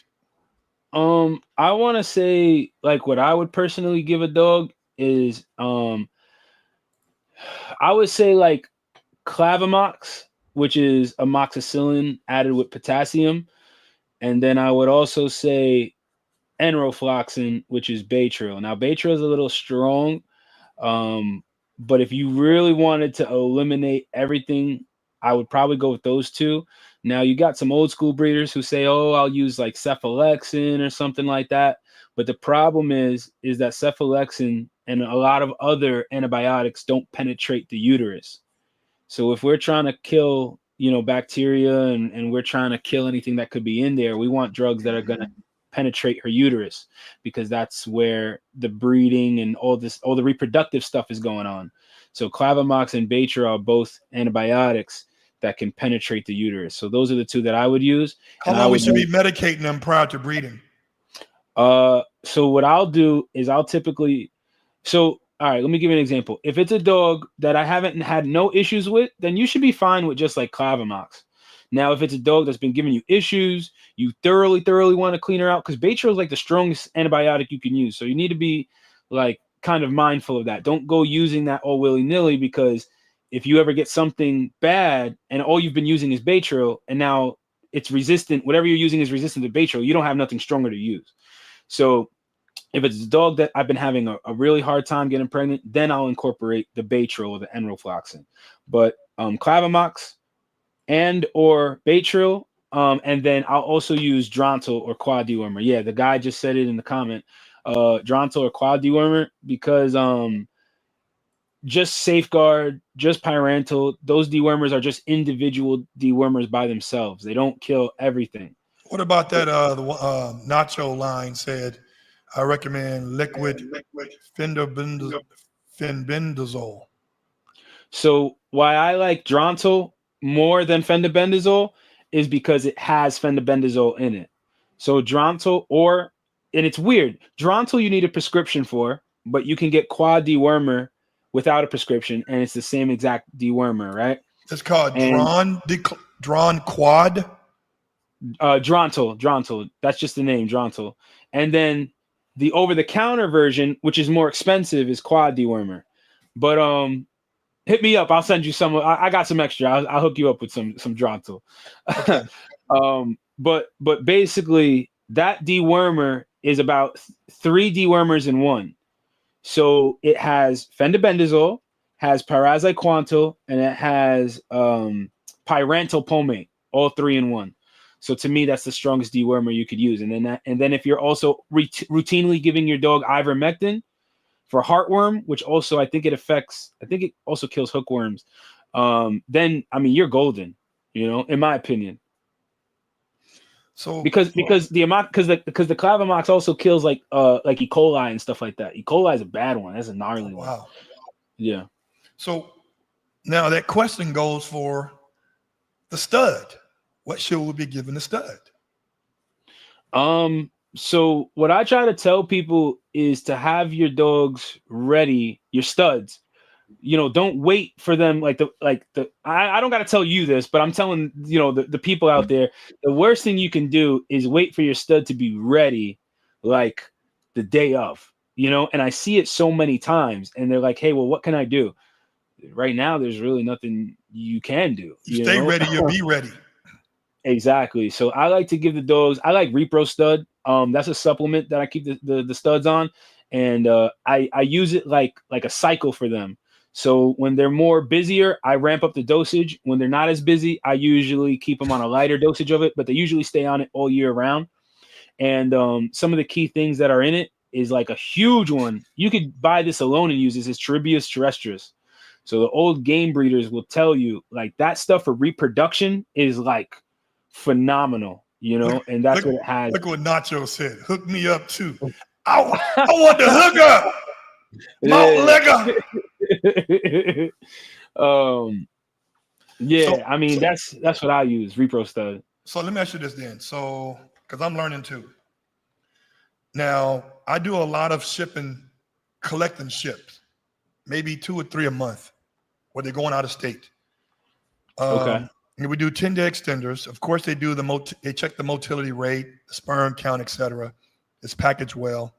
Speaker 2: I want to say like what I would personally give a dog is I would say like Clavamox, which is amoxicillin added with potassium, and then I would also say enrofloxacin, which is Baytril. Now Baytril is a little strong, but if you really wanted to eliminate everything, I would probably go with those two. Now you got some old school breeders who say, "Oh, I'll use like cephalexin or something like that." But the problem is that cephalexin and a lot of other antibiotics don't penetrate the uterus. So if we're trying to kill, you know, bacteria and we're trying to kill anything that could be in there, we want drugs that are going to penetrate her uterus because that's where the breeding and all the reproductive stuff is going on. So Clavamox and Baytril are both antibiotics that can penetrate the uterus. So those are the two that I would use.
Speaker 1: How long we should be medicating them prior to breeding?
Speaker 2: So what I'll do is I'll typically, all right, let me give you an example. If it's a dog that I haven't had no issues with, then you should be fine with just like Clavamox. Now, if it's a dog that's been giving you issues, you thoroughly want to clean her out, because Baytril is like the strongest antibiotic you can use. So you need to be like kind of mindful of that. Don't go using that all willy-nilly, because if you ever get something bad and all you've been using is Baytril and now it's resistant, whatever you're using is resistant to Baytril, you don't have nothing stronger to use. So if it's a dog that I've been having a really hard time getting pregnant, then I'll incorporate the Baytril or the enrofloxacin. But Clavamox and or Baytril, and then I'll also use Drontal or quad dewormer. Yeah, the guy just said it in the comment. Drontal or quad dewormer, because just Safeguard, just Parental. Those dewormers are just individual dewormers by themselves. They don't kill everything.
Speaker 1: What about that? Nacho line said, I recommend liquid fenbendazole.
Speaker 2: So why I like Drontal more than fenbendazole is because it has fenbendazole in it. So Drontal, and it's weird. Drontal you need a prescription for, but you can get quad dewormer without a prescription, and it's the same exact dewormer, right?
Speaker 1: It's called drawn quad.
Speaker 2: Drontal. That's just the name, Drontal. And then the over-the-counter version, which is more expensive, is quad dewormer. But hit me up. I'll send you some. I got some extra. I'll hook you up with some Drontal.
Speaker 1: Okay.
Speaker 2: But basically, that dewormer is about 3 dewormers in one. So it has fenbendazole, has pyrazinamide, and it has pyrantel pomate, all 3 in one. So to me, that's the strongest dewormer you could use. And then if you're also routinely giving your dog ivermectin for heartworm, which also I think it also kills hookworms, then I mean you're golden, in my opinion.
Speaker 1: So
Speaker 2: because the clavamox also kills like E. coli and stuff like that. E. coli is a bad one. That's a gnarly one.
Speaker 1: Wow.
Speaker 2: Yeah.
Speaker 1: So now that question goes for the stud. What should we be giving the stud?
Speaker 2: So what I try to tell people is to have your dogs ready, your studs. Don't wait for them I don't got to tell you this, but I'm telling, the people out there, the worst thing you can do is wait for your stud to be ready like the day of, and I see it so many times and they're like, hey, well, what can I do? Right now, there's really nothing you can do.
Speaker 1: You stay ready, you'll be ready.
Speaker 2: Exactly. So I like to give the dogs, I like Repro Stud. That's a supplement that I keep the studs on. And I use it like a cycle for them. So when they're more busier, I ramp up the dosage. When they're not as busy, I usually keep them on a lighter dosage of it, but they usually stay on it all year round. And some of the key things that are in it is like a huge one. You could buy this alone and use this. It's Tribius terrestris. So the old game breeders will tell you like that stuff for reproduction is like phenomenal, and that's what it has.
Speaker 1: Look what Nacho said. Hook me up too. I want the hookup.
Speaker 2: I mean that's what I use, Repro Stud.
Speaker 1: So let me ask you this then. So because I'm learning too. Now I do a lot of collecting ships, maybe 2 or 3 a month, where they're going out of state.
Speaker 2: Okay.
Speaker 1: And we do 10-day extenders. Of course, they do they check the motility rate, the sperm count, etc. It's packaged well.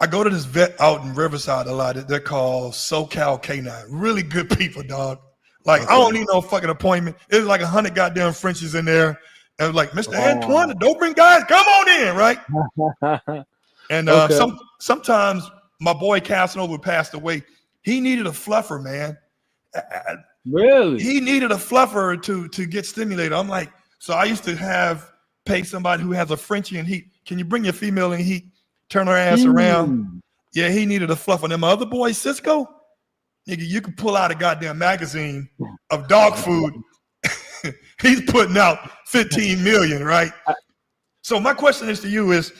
Speaker 1: I go to this vet out in Riverside a lot. They're called SoCal K9. Really good people, dog. Like, okay. I don't need no fucking appointment. There's like 100 goddamn Frenchies in there. And like, Mr. Antoine, the Dobrin guys, come on in, right? And sometimes my boy Casanova passed away. He needed a fluffer, man.
Speaker 2: Really?
Speaker 1: He needed a fluffer to get stimulated. I'm like, so I used to pay somebody who has a Frenchie and can you bring your female in heat, turn her ass around? Yeah, he needed a fluffer. And my other boy, Cisco, nigga, you could pull out a goddamn magazine of dog food. He's putting out 15 million, right? So my question is to you is,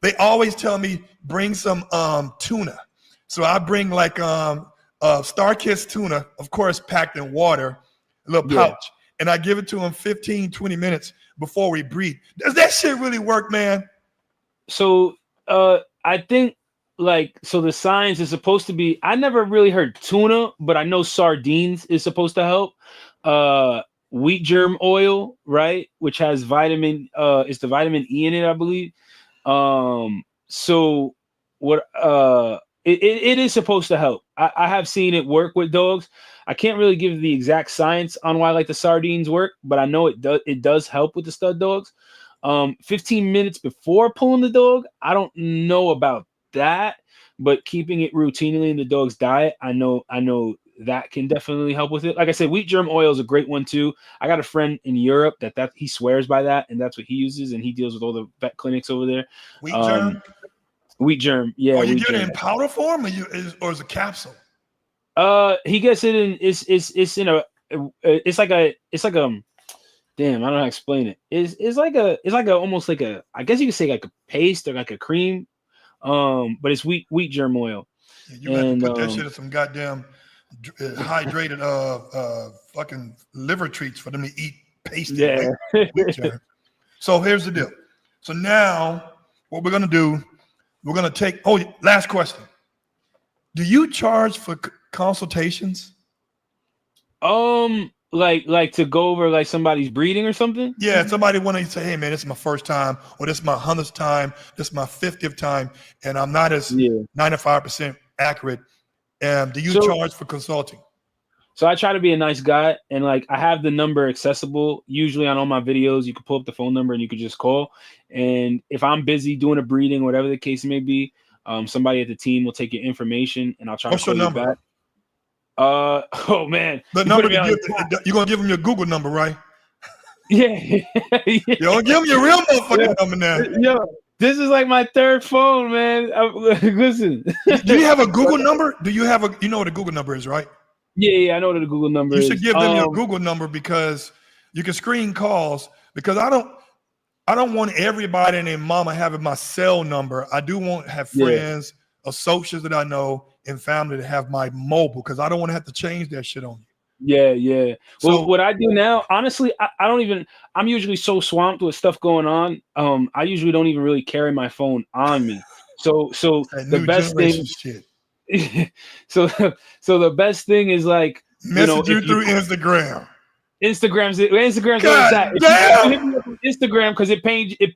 Speaker 1: they always tell me bring some tuna. So I bring like Star Kiss tuna, of course, packed in water, a little pouch, and I give it to him 15, 20 minutes before we breed. Does that shit really work, man?
Speaker 2: So I think the science is supposed to be, I never really heard tuna, but I know sardines is supposed to help. Wheat germ oil, right? Which has it's the vitamin E in it, I believe. So what, it is supposed to help. I have seen it work with dogs. I can't really give the exact science on why the sardines work, but I know it does help with the stud dogs. 15 minutes before pulling the dog, I don't know about that, but keeping it routinely in the dog's diet, I know that can definitely help with it. Like I said, wheat germ oil is a great one too. I got a friend in Europe that he swears by that, and that's what he uses, and he deals with all the vet clinics over there.
Speaker 1: Wheat germ?
Speaker 2: Wheat germ. Yeah.
Speaker 1: Are you
Speaker 2: wheat
Speaker 1: getting it
Speaker 2: germ.
Speaker 1: in powder form, or is it capsule?
Speaker 2: He gets it in. It's in a. It's like a. It's like a. Damn, I don't know how to explain it. It's like a almost like a. I guess you could say like a paste or like a cream. But it's wheat germ oil.
Speaker 1: Yeah, you got to put that shit in some goddamn hydrated fucking liver treats for them to eat pasty.
Speaker 2: Yeah.
Speaker 1: Wheat germ. So here's the deal. So now what we're gonna do, we're gonna take. Oh, last question. Do you charge for consultations?
Speaker 2: Like to go over like somebody's breeding or something?
Speaker 1: Yeah, somebody want to say, hey man, this is my first time, or this is my 100th time, this is my 50th time, and I'm not as 95% accurate. Do you charge for consulting?
Speaker 2: So I try to be a nice guy, and like I have the number accessible. Usually on all my videos, you can pull up the phone number and you can just call. And if I'm busy doing a breeding, whatever the case may be, somebody at the team will take your information, and I'll try to call you back. Oh man,
Speaker 1: the number you're gonna give them your Google number, right?
Speaker 2: Yeah.
Speaker 1: You don't give them your real motherfucking number now.
Speaker 2: Yo, this is like my third phone, man. Listen.
Speaker 1: Do you have a Google number? Do you have you know what a Google number is, right?
Speaker 2: Yeah, I know what the Google number is.
Speaker 1: You should give them your Google number because you can screen calls. Because I don't want everybody and their mama having my cell number. I do want to have friends, associates that I know, and family to have my mobile because I don't want to have to change that shit on you.
Speaker 2: Yeah.
Speaker 1: So,
Speaker 2: well, what I do now, honestly, I don't even. I'm usually so swamped with stuff going on. I usually don't even really carry my phone on me. So the best thing.
Speaker 1: Shit.
Speaker 2: so the best thing is like
Speaker 1: message you through Instagram.
Speaker 2: Instagram's where it's at. Instagram because it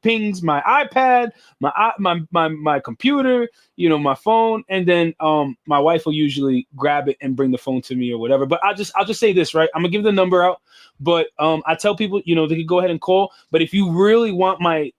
Speaker 2: pings my iPad, my computer, my phone, and then my wife will usually grab it and bring the phone to me or whatever. But I'll just say this, right? I'm gonna give the number out, but I tell people they can go ahead and call. But if you really want my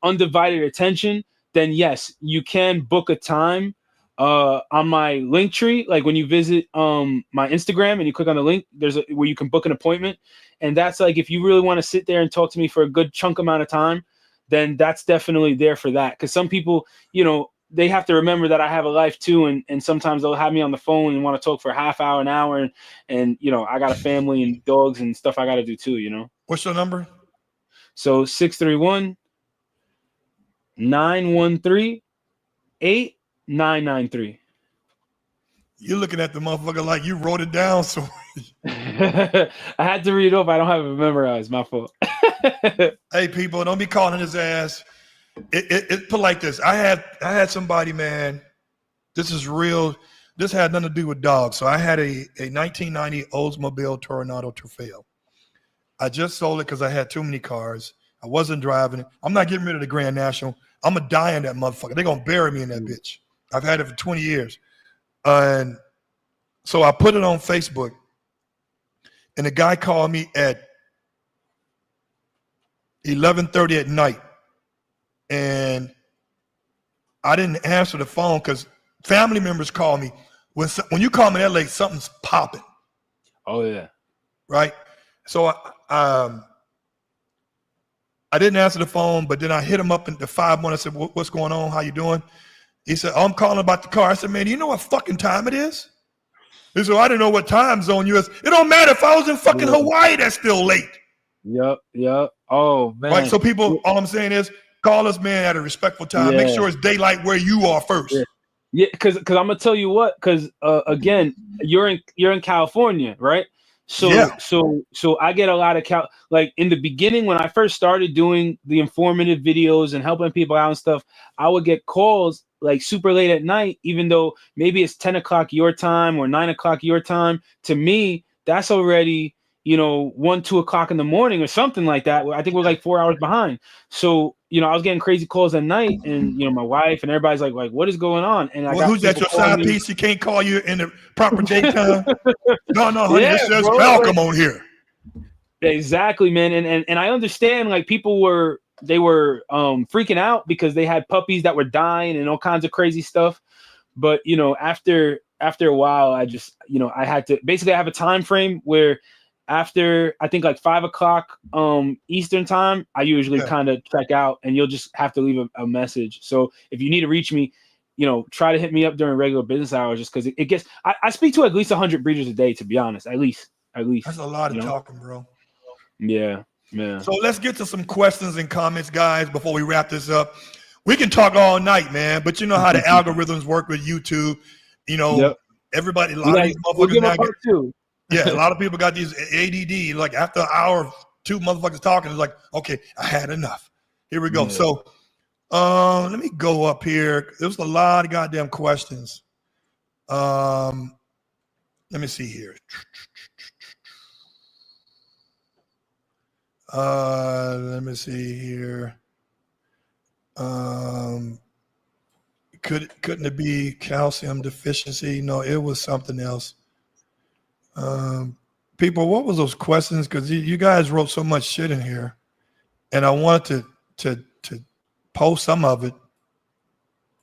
Speaker 2: undivided attention, then yes, you can book a time on my link tree. Like when you visit my Instagram and you click on the link, there's where you can book an appointment. And that's like, if you really want to sit there and talk to me for a good chunk amount of time, then that's definitely there for that. Because some people, they have to remember that I have a life too. And sometimes they'll have me on the phone and want to talk for a half hour, an hour. And I got a family and dogs and stuff I got to do too,
Speaker 1: What's your number?
Speaker 2: So 631-913-8993.
Speaker 1: You're looking at the motherfucker like you wrote it down. So
Speaker 2: I had to read it off. I don't have it memorized. My fault.
Speaker 1: Hey, people, don't be calling his ass. It put like this. I had somebody, man. This is real. This had nothing to do with dogs. So I had a 1990 Oldsmobile Toronado Trofeo. I just sold it because I had too many cars. I wasn't driving it. I'm not getting rid of the Grand National. I'm going to die in that motherfucker. They're going to bury me in that bitch. I've had it for 20 years. And so I put it on Facebook. And the guy called me at 11:30 at night. And I didn't answer the phone because family members call me. When you call me that late, something's popping.
Speaker 2: Oh, yeah.
Speaker 1: Right? So I didn't answer the phone, but then I hit him up in the 5-1. I said, what's going on? How you doing? He said, I'm calling about the car. I said, man, do you know what fucking time it is? He said, I didn't know what time zone you is. It don't matter. If I was in fucking Hawaii, that's still late.
Speaker 2: Yep. Oh, man.
Speaker 1: Right? So people, all I'm saying is call us, man, at a respectful time. Make sure it's daylight where you are first.
Speaker 2: Yeah, because I'm going to tell you what, because, again, you're in California, right? So I get a lot of like in the beginning when I first started doing the informative videos and helping people out and stuff, I would get calls like super late at night, even though maybe it's 10 o'clock your time or 9 o'clock your time. To me, that's already 1, 2 o'clock in the morning or something like that. I think we're like 4 hours behind. So I was getting crazy calls at night, and my wife and everybody's like, what is going on? And
Speaker 1: who's that? Your side piece? He can't call you in the proper daytime. No, honey, this says Malcolm on here.
Speaker 2: Exactly, man. And I understand like people were freaking out because they had puppies that were dying and all kinds of crazy stuff. But after a while, I just I had to basically have a time frame where after I think like 5 o'clock Eastern time, I usually
Speaker 1: Yeah.
Speaker 2: kind of check out, and you'll just have to leave a message. So if you need to reach me, try to hit me up during regular business hours, just because it gets. I speak to at least 100 breeders a day, to be honest. At least.
Speaker 1: That's a lot of talking, bro.
Speaker 2: Yeah.
Speaker 1: So let's get to some questions and comments, guys, before we wrap this up. We can talk all night, man, but you know how the algorithms work with YouTube.
Speaker 2: Yep.
Speaker 1: Everybody, a lot of these
Speaker 2: we'll
Speaker 1: motherfuckers
Speaker 2: give
Speaker 1: now
Speaker 2: a part two.
Speaker 1: yeah, a lot of people got these ADD. Like after an hour, 2 motherfuckers talking, it's like, okay, I had enough. Here we go.
Speaker 2: Yeah.
Speaker 1: So let me go up here. There was a lot of goddamn questions. Let me see here. Let me see here. Couldn't it be calcium deficiency? No, it was something else. People, what was those questions? Because you guys wrote so much shit in here, and I wanted to post some of it.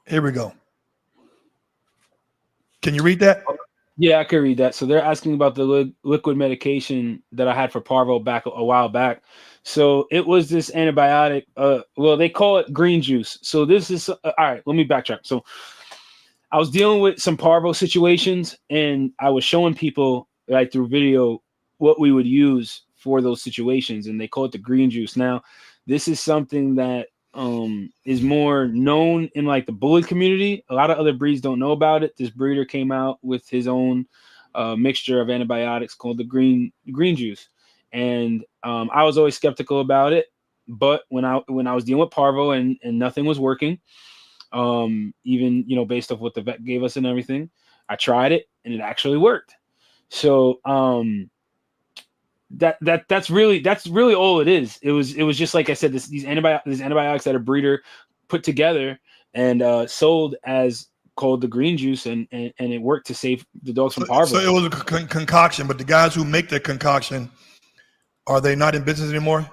Speaker 1: Here we go. Can you read that?
Speaker 2: Yeah, I can read that. So they're asking about the liquid medication that I had for parvo back a while back. So it was this antibiotic. Well, they call it green juice. So this is all right. Let me backtrack. So I was dealing with some parvo situations, and I was showing people like through video what we would use for those situations, and they call it the green juice. Now, this is something that is more known in like the bully community. A lot of other breeds don't know about it. This breeder came out with his own mixture of antibiotics called the green juice, and I was always skeptical about it. But when I was dealing with parvo and nothing was working, even based off what the vet gave us and everything, I tried it and it actually worked. So that's really all it is. It was just like I said, these antibiotics that a breeder put together and sold as called the green juice, and it worked to save the dogs from parvo.
Speaker 1: So it was a concoction, but the guys who make the concoction, are they not in business anymore?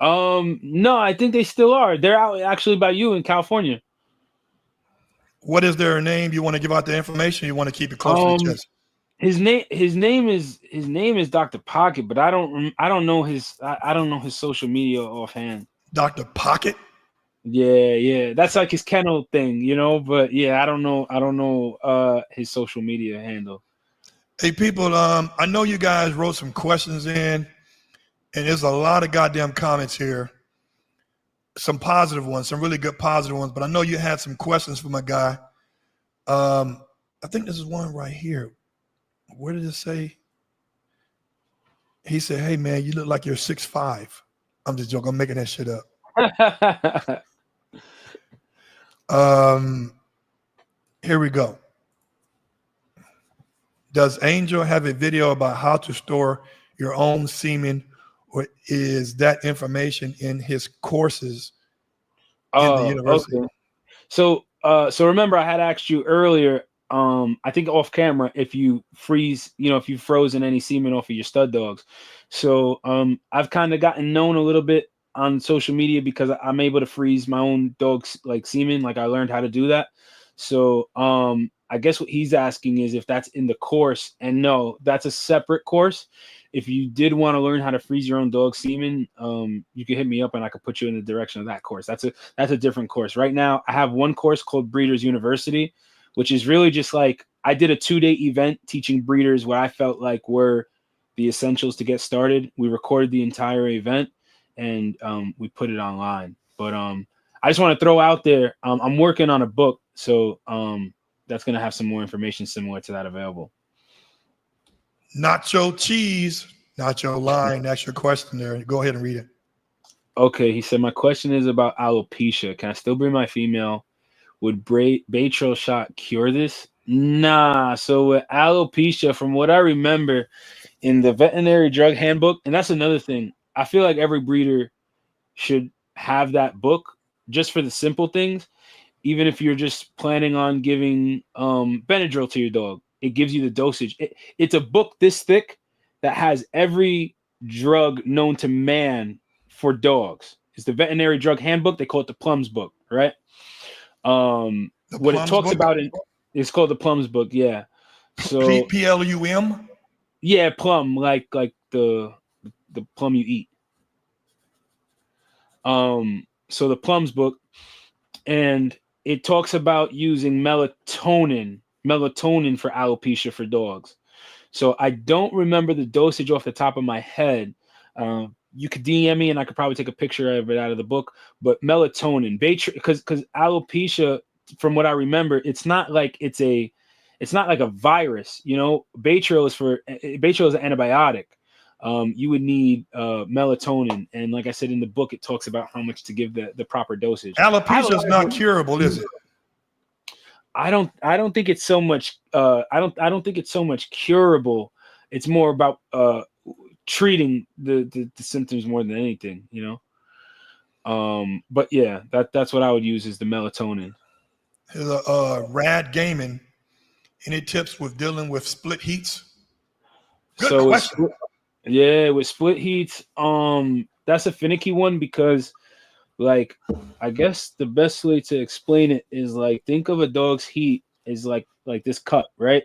Speaker 2: No, I think they still are. They're out actually by you in California.
Speaker 1: What is their name? You want to give out the information? You want to keep it close to the chest?
Speaker 2: His name is Dr. Pocket, but I don't know his social media offhand.
Speaker 1: Dr. Pocket?
Speaker 2: Yeah, that's like his kennel thing, But yeah, I don't know his social media handle.
Speaker 1: Hey, people, I know you guys wrote some questions in, and there's a lot of goddamn comments here. Some positive ones, some really good positive ones, but I know you had some questions for my guy. I think this is one right here. Where did it say? He said, "Hey man, you look like you're 6'5". I'm just joking. I'm making that shit up. Here we go. Does Angel have a video about how to store your own semen, or is that information in his courses in the university?
Speaker 2: Okay. So remember, I had asked you earlier. I think off camera, if you freeze, if you've frozen any semen off of your stud dogs. So I've kind of gotten known a little bit on social media because I'm able to freeze my own dog's like semen. Like I learned how to do that. So I guess what he's asking is if that's in the course, and no, that's a separate course. If you did want to learn how to freeze your own dog's semen, you can hit me up and I could put you in the direction of that course. That's a different course. Right now, I have one course called Breeders University, which is really just like I did a 2-day event teaching breeders what I felt like were the essentials to get started. We recorded the entire event and we put it online. But I just want to throw out there, I'm working on a book, so that's going to have some more information similar to that available.
Speaker 1: Nacho cheese, nacho line. That's your question there. Go ahead and read it.
Speaker 2: Okay, he said, my question is about alopecia. Can I still bring my female? Would Baytril shot cure this? Nah. So with alopecia, from what I remember in the veterinary drug handbook, and that's another thing, I feel like every breeder should have that book just for the simple things. Even if you're just planning on giving Benadryl to your dog, it gives you the dosage. It's a book this thick that has every drug known to man for dogs. It's the veterinary drug handbook. They call it the Plums book, right? What it talks about it's called the Plums book. Yeah. So
Speaker 1: PLUM.
Speaker 2: Yeah, plum, like the plum you eat. So the plums book, and it talks about using melatonin for alopecia for dogs. So I don't remember the dosage off the top of my head. You could DM me and I could probably take a picture of it out of the book. But melatonin, because alopecia, from what I remember, it's not like a virus. Baytril is an antibiotic. You would need melatonin, and like I said in the book, it talks about how much to give the proper dosage.
Speaker 1: Alopecia is not curable, is it?
Speaker 2: I don't think it's so much. I don't think it's so much curable. It's more about treating the symptoms more than anything, But yeah, that's what I would use is the melatonin.
Speaker 1: There's a Rad Gaming. Any tips with dealing with split heats? Good question.
Speaker 2: With split heats, that's a finicky one because, like, I guess the best way to explain it is like, think of a dog's heat is like this cup, right?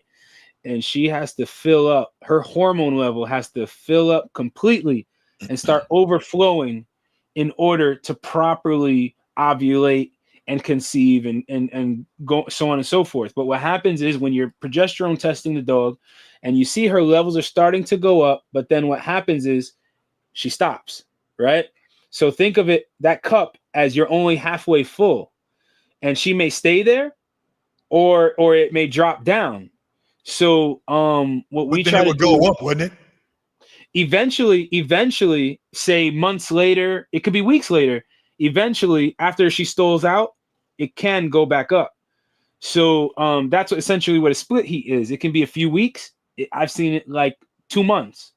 Speaker 2: And she has to fill up, her hormone level has to fill up completely and start overflowing in order to properly ovulate and conceive and go so on and so forth. But what happens is when you're progesterone testing the dog and you see her levels are starting to go up, but then what happens is she stops, right? So think of it, that cup, as you're only halfway full, and she may stay there or it may drop down. So what we try to
Speaker 1: go up, wouldn't it?
Speaker 2: Eventually, say months later, it could be weeks later, eventually after she stalls out, it can go back up. So that's essentially what a split heat is. It can be a few weeks. I've seen it like 2 months,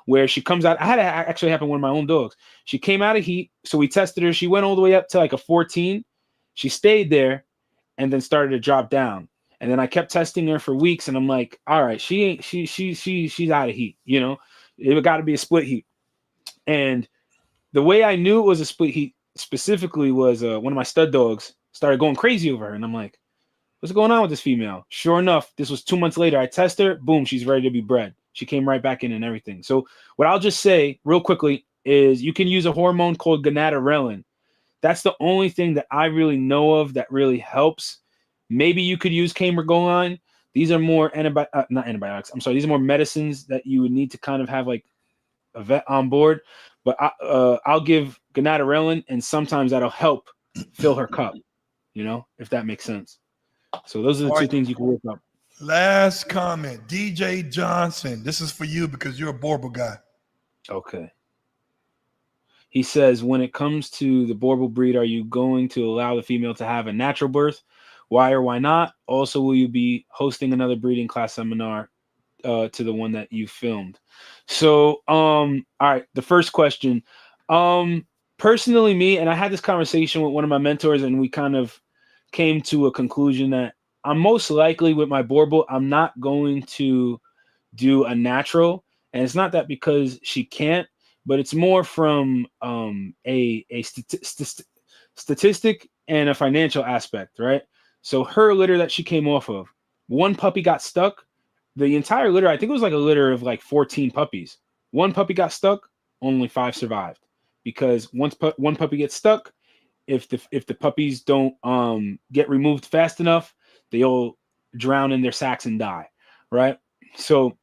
Speaker 2: where she comes out. I had it actually happen with one of my own dogs. She came out of heat, so we tested her. She went all the way up to like a 14. She stayed there and then started to drop down. And then I kept testing her for weeks, and I'm like, all right, she's out of heat, It got to be a split heat. And the way I knew it was a split heat specifically was one of my stud dogs started going crazy over her, and I'm like, what's going on with this female? Sure enough, this was 2 months later. I test her, boom, she's ready to be bred. She came right back in and everything. So what I'll just say real quickly is you can use a hormone called gonadorelin. That's the only thing that I really know of that really helps. Maybe you could use Camergoline. These are more not antibiotics. I'm sorry. These are more medicines that you would need to kind of have like a vet on board. But I'll give gonadorelin, and sometimes that'll help fill her cup, if that makes sense. So those are the two things you can work up.
Speaker 1: Last comment, DJ Johnson. This is for you because you're a Borble guy.
Speaker 2: Okay. He says, when it comes to the Borble breed, are you going to allow the female to have a natural birth? Why or why not? Also, will you be hosting another breeding class seminar to the one that you filmed? So, all right, the first question. Personally, me, and I had this conversation with one of my mentors, and we kind of came to a conclusion that I'm most likely with my Borble, I'm not going to do a natural. And it's not that because she can't, but it's more from a statistic and a financial aspect, right? So her litter that she came off of, one puppy got stuck. The entire litter, I think it was like a litter of like 14 puppies. One puppy got stuck, only 5 survived. Because once one puppy gets stuck, if the puppies don't get removed fast enough, they all drown in their sacks and die, right? So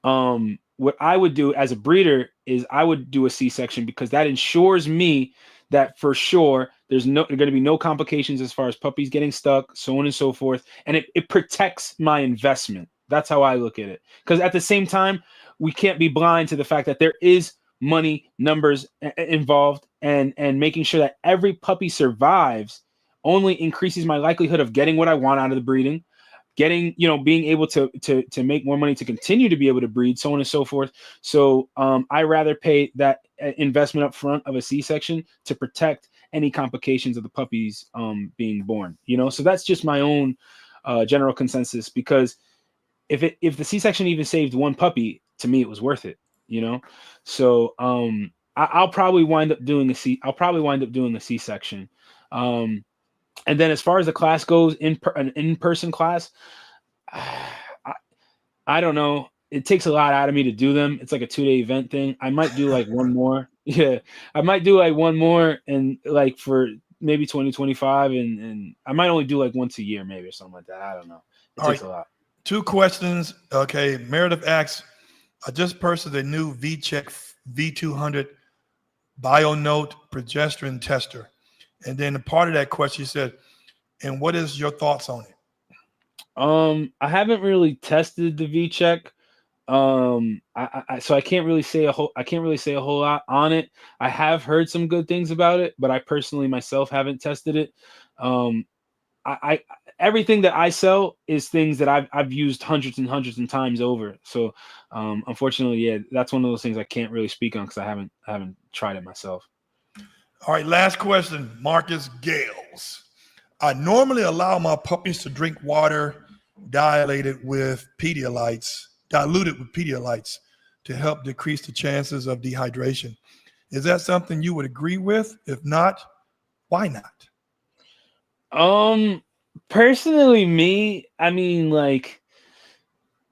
Speaker 2: what I would do as a breeder is I would do a C-section because that ensures me that for sure there's going to be no complications as far as puppies getting stuck, so on and so forth. And it protects my investment. That's how I look at it. Because at the same time, we can't be blind to the fact that there is money, numbers involved, and making sure that every puppy survives only increases my likelihood of getting what I want out of the breeding, getting, being able to make more money to continue to be able to breed, so on and so forth. So I rather pay that investment up front of a C-section to protect any complications of the puppies being born, so that's just my own general consensus, because if the C-section even saved one puppy, to me, it was worth it, so I'll probably wind up doing a C-section. And then as far as the class goes, an in-person class, I don't know. it takes a lot out of me to do them. It's like a 2-day event thing. I might do like one more. Yeah. I might do like one more and like for maybe 2025 and I might only do like once a year maybe or something like that. I don't know. It
Speaker 1: All
Speaker 2: takes
Speaker 1: right.
Speaker 2: a lot.
Speaker 1: 2 questions. Okay. Meredith asks, I just purchased a new V-Check V200 BioNote progesterone tester. And then a part of that question, she said, and what is your thoughts on it?
Speaker 2: I haven't really tested the V-Check. So I can't really say a whole lot on it. I have heard some good things about it, but I personally myself haven't tested it. I everything that I sell is things that I've used hundreds and hundreds of times over. So unfortunately, yeah, that's one of those things I can't really speak on because I haven't tried it myself.
Speaker 1: All right, last question, Marcus Gales. I normally allow my puppies to drink water diluted with Pedialytes to help decrease the chances of dehydration. Is that something you would agree with? If not, why not?
Speaker 2: Personally, me, I mean, like,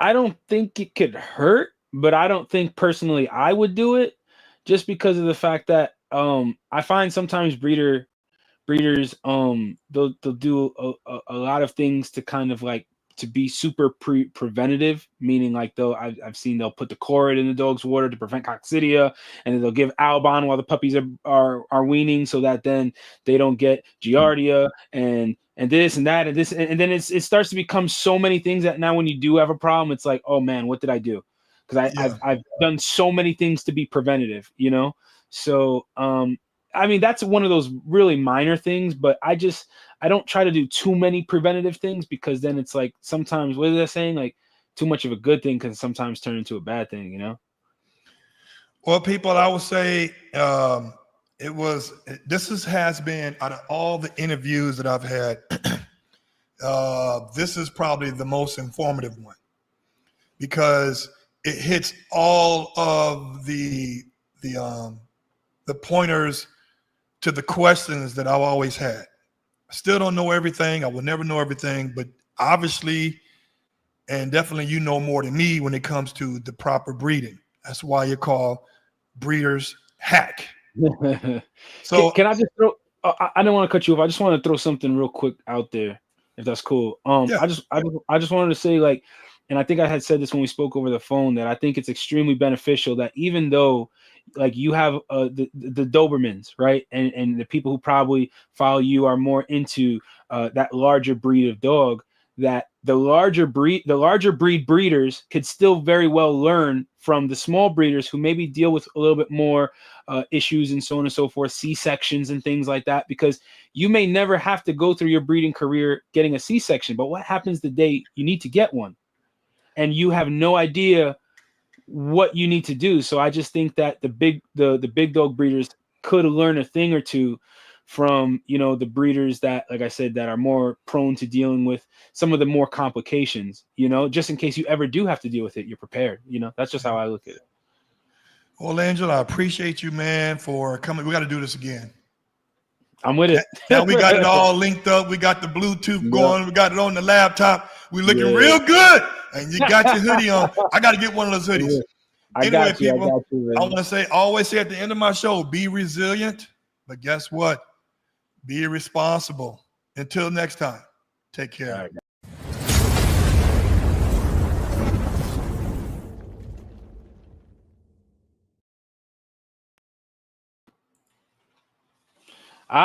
Speaker 2: I don't think it could hurt, but I don't think personally I would do it just because of the fact that I find sometimes breeders they'll do a lot of things to kind of like to be super preventative, meaning like I've seen they'll put the chlorid in the dog's water to prevent coccidia, and then they'll give Albon while the puppies are weaning so that then they don't get giardia and this and that and this and then it starts to become so many things that now when you do have a problem, it's like, oh man, what did I do? Because I've done so many things to be preventative, you know. So I mean, that's one of those really minor things, but I don't try to do too many preventative things because then it's like sometimes, what is that saying? Like too much of a good thing can sometimes turn into a bad thing, you know?
Speaker 1: Well, people, I would say this has been out of all the interviews that I've had, this is probably the most informative one because it hits all of the pointers to the questions that I've always had. I still don't know everything. I will never know everything, but obviously, and definitely you know more than me when it comes to the proper breeding. That's why you call breeders hack. So
Speaker 2: can I just throw, I don't want to cut you off. I just want to throw something real quick out there, if that's cool.
Speaker 1: yeah.
Speaker 2: I just wanted to say, like, and I think I had said this when we spoke over the phone, that I think it's extremely beneficial that even though like you have the Dobermans, right? And the people who probably follow you are more into that larger breed of dog, that the larger breed breeders could still very well learn from the small breeders who maybe deal with a little bit more issues and so on and so forth, C-sections and things like that, because you may never have to go through your breeding career getting a C-section, but what happens the day you need to get one and you have no idea what you need to do? So I just think that the big dog breeders could learn a thing or two from, you know, the breeders that, like I said, that are more prone to dealing with some of the more complications, you know, just in case you ever do have to deal with it, you're prepared. You know, that's just how I look at it.
Speaker 1: Well, Angela, I appreciate you, man, for coming. We got to do this again.
Speaker 2: I'm with it.
Speaker 1: Now we got it all linked up. We got the Bluetooth going. We got it on the laptop. We're looking real good. And you got your hoodie on. I got to get one of those hoodies. Anyway, people, I want to say, always say at the end of my show, be resilient. But guess what? Be responsible. Until next time, take care.